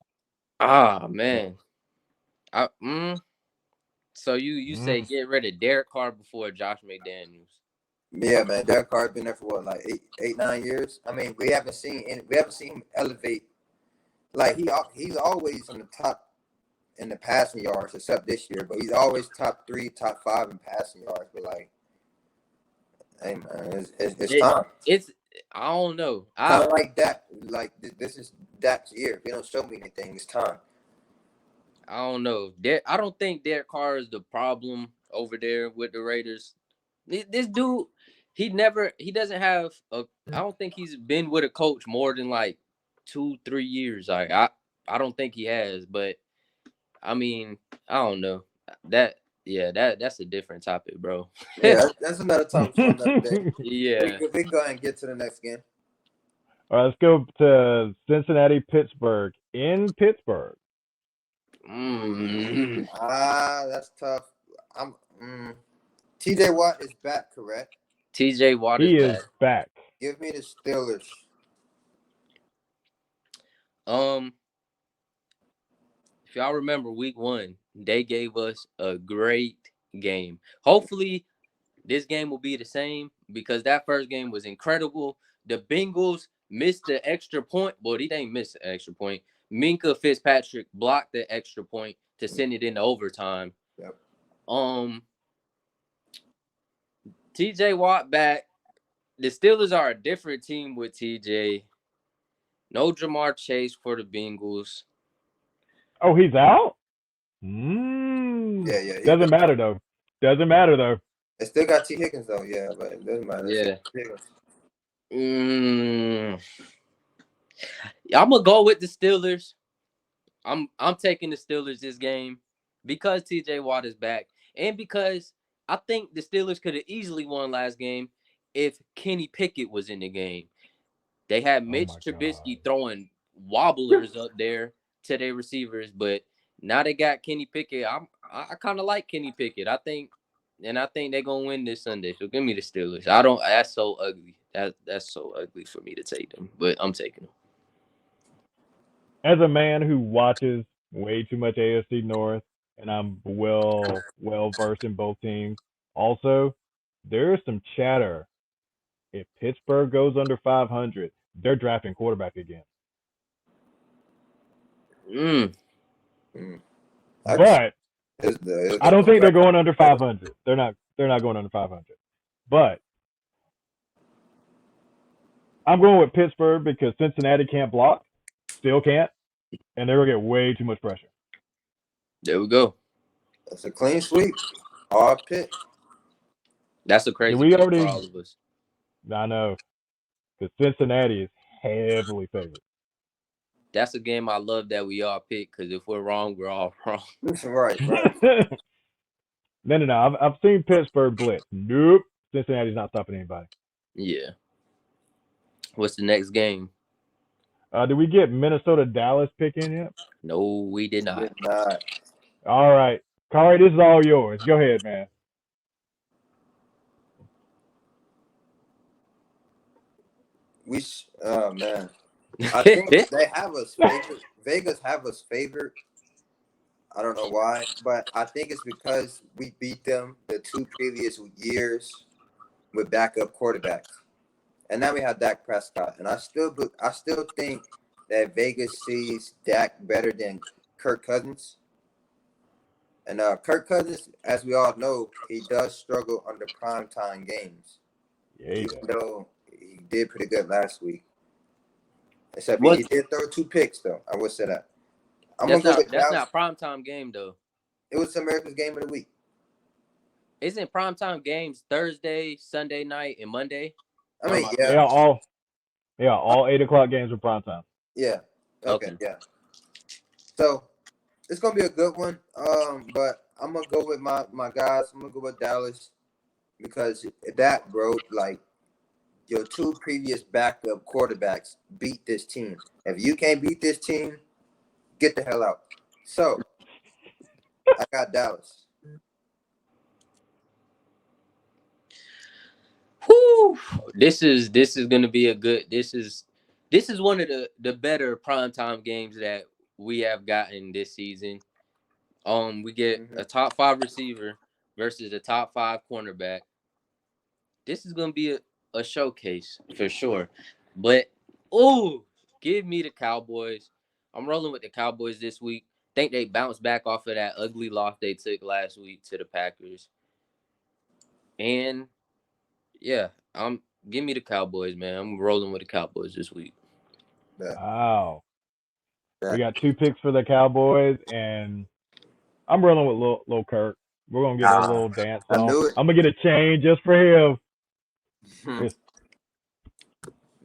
So you say get rid of Derek Carr before Josh McDaniels? Yeah, man. Derek Carr's been there for what, like 9 years. I mean, we haven't seen him elevate. Like he's always on the top in the passing yards, except this year. But he's always top 3, top 5 in passing yards. But like, hey man, it's time. I don't know. Kind of like that. Like this is Dak's year. If he don't show me anything, it's time. I don't know. I don't think Derek Carr is the problem over there with the Raiders. This dude, he doesn't have I don't think he's been with a coach more than like 2-3 years. Like I don't think he has, but I mean, I don't know. That's a different topic, bro. Yeah, that's another topic for another day. Yeah. We can go ahead and get to the next game. All right, let's go to Cincinnati, Pittsburgh. In Pittsburgh. That's tough. TJ Watt is back, correct? TJ Watt is back. Give me the Steelers. If y'all remember week 1, they gave us a great game. Hopefully this game will be the same because that first game was incredible. The Bengals missed the extra point. Well, they didn't miss the extra point. Minka Fitzpatrick blocked the extra point to send it into overtime. Yep. TJ Watt back. The Steelers are a different team with TJ. No Jamar Chase for the Bengals. Oh, he's out? Yeah. Doesn't matter, though. They still got T. Higgins, though. Yeah, but it doesn't matter. Yeah. I'm going to go with the Steelers. I'm taking the Steelers this game because TJ Watt is back and because I think the Steelers could have easily won last game if Kenny Pickett was in the game. They had Mitch Trubisky throwing wobblers up there to their receivers, but now they got Kenny Pickett. I kind of like Kenny Pickett. I think they're gonna win this Sunday. So give me the Steelers. That's so ugly. That's so ugly for me to take them, but I'm taking them. As a man who watches way too much AFC North, and I'm well versed in both teams, also there is some chatter. If Pittsburgh goes under 500, they're drafting quarterback again. But I don't think they're going under 500. They're not going under 500. But I'm going with Pittsburgh because Cincinnati can't block, still can't, and they're going to get way too much pressure. There we go. That's a clean sweep. Hard pick. That's a crazy pick for all of us. I know. Because Cincinnati is heavily favored. That's a game I love that we all pick because if we're wrong, we're all wrong. Right. No. I've seen Pittsburgh blitz. Nope. Cincinnati's not stopping anybody. Yeah. What's the next game? Did we get Minnesota-Dallas pick in yet? No, we did not. All right. Kari, this is all yours. Go ahead, man. Oh, man. I think they have us favored. Vegas have us favored. I don't know why, but I think it's because we beat them the 2 previous years with backup quarterbacks, and now we have Dak Prescott. And I still think that Vegas sees Dak better than Kirk Cousins. And Kirk Cousins, as we all know, he does struggle under primetime games. Yeah. Even though he did pretty good last week. Except he did throw 2 picks, though. I would say that. That's not primetime game, though. It was America's game of the week. Isn't primetime games Thursday, Sunday night, and Monday? I mean, all 8 o'clock games are primetime. Yeah. Okay. Yeah. So it's gonna be a good one. But I'm gonna go with my guys. I'm gonna go with Dallas because that, bro, like your 2 previous backup quarterbacks beat this team. If you can't beat this team, get the hell out. So I got Dallas. Whew. This is gonna be a good. This is one of the better primetime games that we have gotten this season. We get a top 5 receiver versus a top 5 cornerback. This is gonna be a showcase for sure. But give me the Cowboys. I'm rolling with the Cowboys this week. Think they bounced back off of that ugly loss they took last week to the Packers. And yeah, give me the Cowboys, man. I'm rolling with the Cowboys this week. Wow. We got 2 picks for the Cowboys, and I'm rolling with Lil Kirk. We're gonna get a little dance off. I'm gonna get a chain just for him.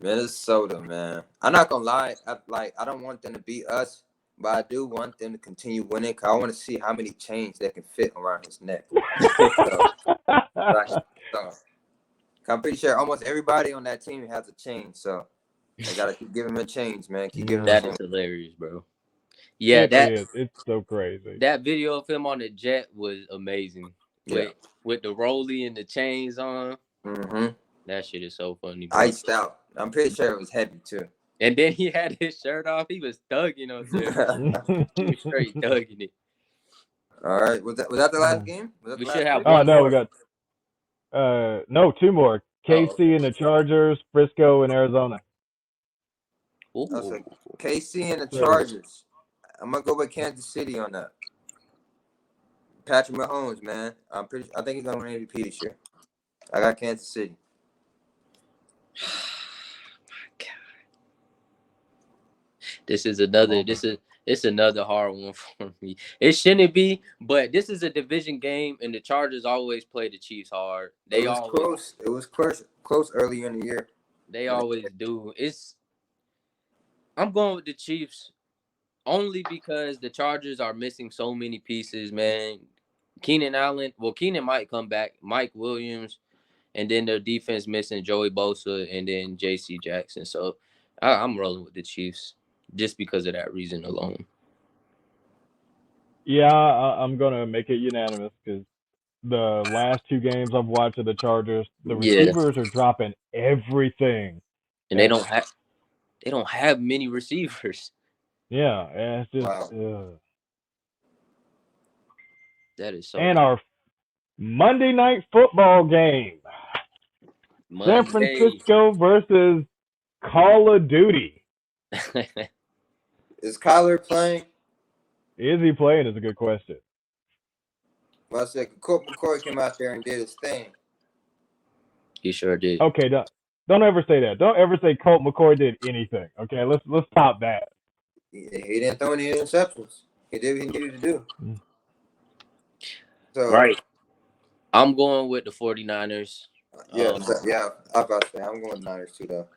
Minnesota, man. I'm not gonna lie. I don't want them to beat us, but I do want them to continue winning. Cause I want to see how many chains they can fit around his neck. I'm pretty sure almost everybody on that team has a chain, so they gotta keep giving him a change, man. Keep giving him that is hilarious, bro. Yeah, it's so crazy. That video of him on the jet was amazing. With the rollie and the chains on. Mm-hmm. That shit is so funny, bro. Iced out. I'm pretty sure it was heavy too. And then he had his shirt off. He was thugging on there. He was straight thugging it. All right. Was that the last game? We should have one. No, we got two more. KC and the Chargers, Frisco and Arizona. So KC and the Chargers. I'm gonna go with Kansas City on that. Patrick Mahomes, man. I think he's gonna win MVP this year. I got Kansas City. My God. It's another hard one for me. It shouldn't be, but this is a division game, and the Chargers always play the Chiefs hard. It was close earlier in the year. They always do. I'm going with the Chiefs only because the Chargers are missing so many pieces, man. Keenan might come back. Mike Williams, and then their defense missing Joey Bosa and then J.C. Jackson. So I'm rolling with the Chiefs just because of that reason alone. Yeah, I'm going to make it unanimous because the last two games I've watched of the Chargers, the receivers are dropping everything. And they don't have many receivers. Yeah, it's just that is so. And our Monday night football game. San Francisco versus Call of Duty. Is Kyler playing? Is he playing is a good question. Well, I said Colt McCoy came out there and did his thing. He sure did. Okay, don't ever say that. Don't ever say Colt McCoy did anything. Okay, let's stop that. He didn't throw any interceptions. He did what he needed to do. So, right. I'm going with the 49ers. Yeah, I'm about to say I'm going with Niners too, though.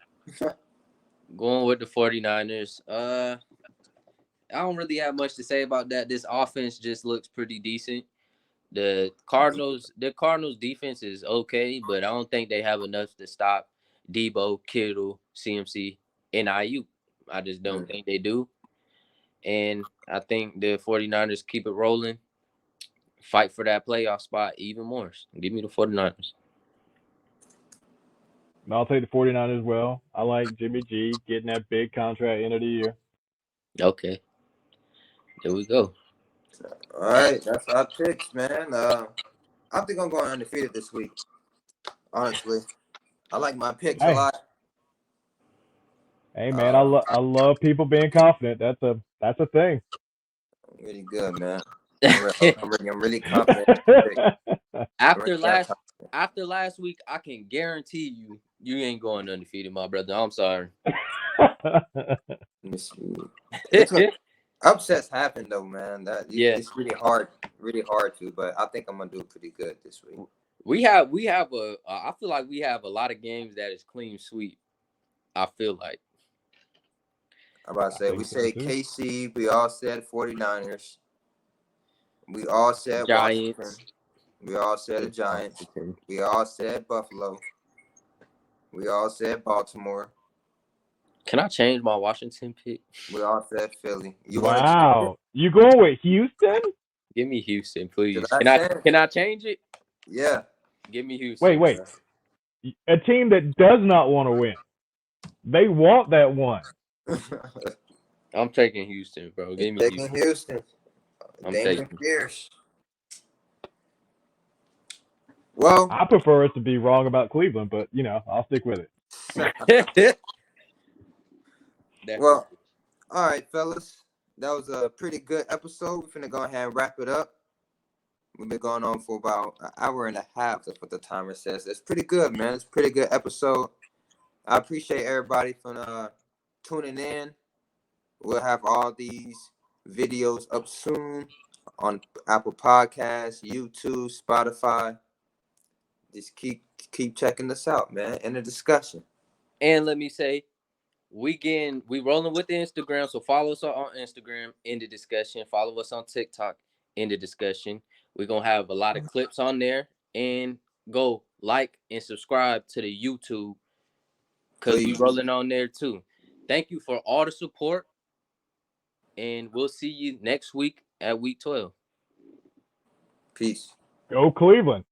Going with the 49ers. I don't really have much to say about that. This offense just looks pretty decent. The Cardinals defense is okay, but I don't think they have enough to stop Debo, Kittle, CMC, and IU. I just don't think they do. And I think the 49ers keep it rolling. Fight for that playoff spot even more. Give me the 49ers. I'll take the 49ers as well. I like Jimmy G getting that big contract end of the year. Okay. There we go. All right, that's our picks, man. I think I'm going undefeated this week. Honestly, I like my picks a lot. Hey, man, I love people being confident. That's a thing. Really good, man. I'm really confident. After last week, I can guarantee you ain't going undefeated, my brother. I'm sorry. Upsets happen though, man. It's really hard to, but I think I'm gonna do pretty good this week. I feel like we have a lot of games that is clean sweep. I feel like. I'm about to say, we say KC, we all said 49ers. We all said Giants. Washington. We all said the Giants. We all said Buffalo. We all said Baltimore. Can I change my Washington pick? We all said Philly. You going with Houston? Give me Houston, please. Can I change it? Yeah. Give me Houston. Wait. A team that does not want to win. They want that one. I'm taking Houston, bro. Give me Houston. I'm taking Fierce. Well, I prefer it to be wrong about Cleveland, but I'll stick with it. Well, all right, fellas. That was a pretty good episode. We're finna go ahead and wrap it up. We've been going on for about an hour and a half. That's what the timer says. It's pretty good, man. It's a pretty good episode. I appreciate everybody for tuning in. We'll have all these videos up soon on Apple Podcasts, YouTube, Spotify. Just keep checking us out, man. In the discussion. And let me say, we rolling with the Instagram. So follow us on Instagram in the discussion. Follow us on TikTok in the discussion. We're gonna have a lot of clips on there, and go like and subscribe to the YouTube because we rolling on there too. Thank you for all the support, and we'll see you next week at week 12. Peace. Go Cleveland.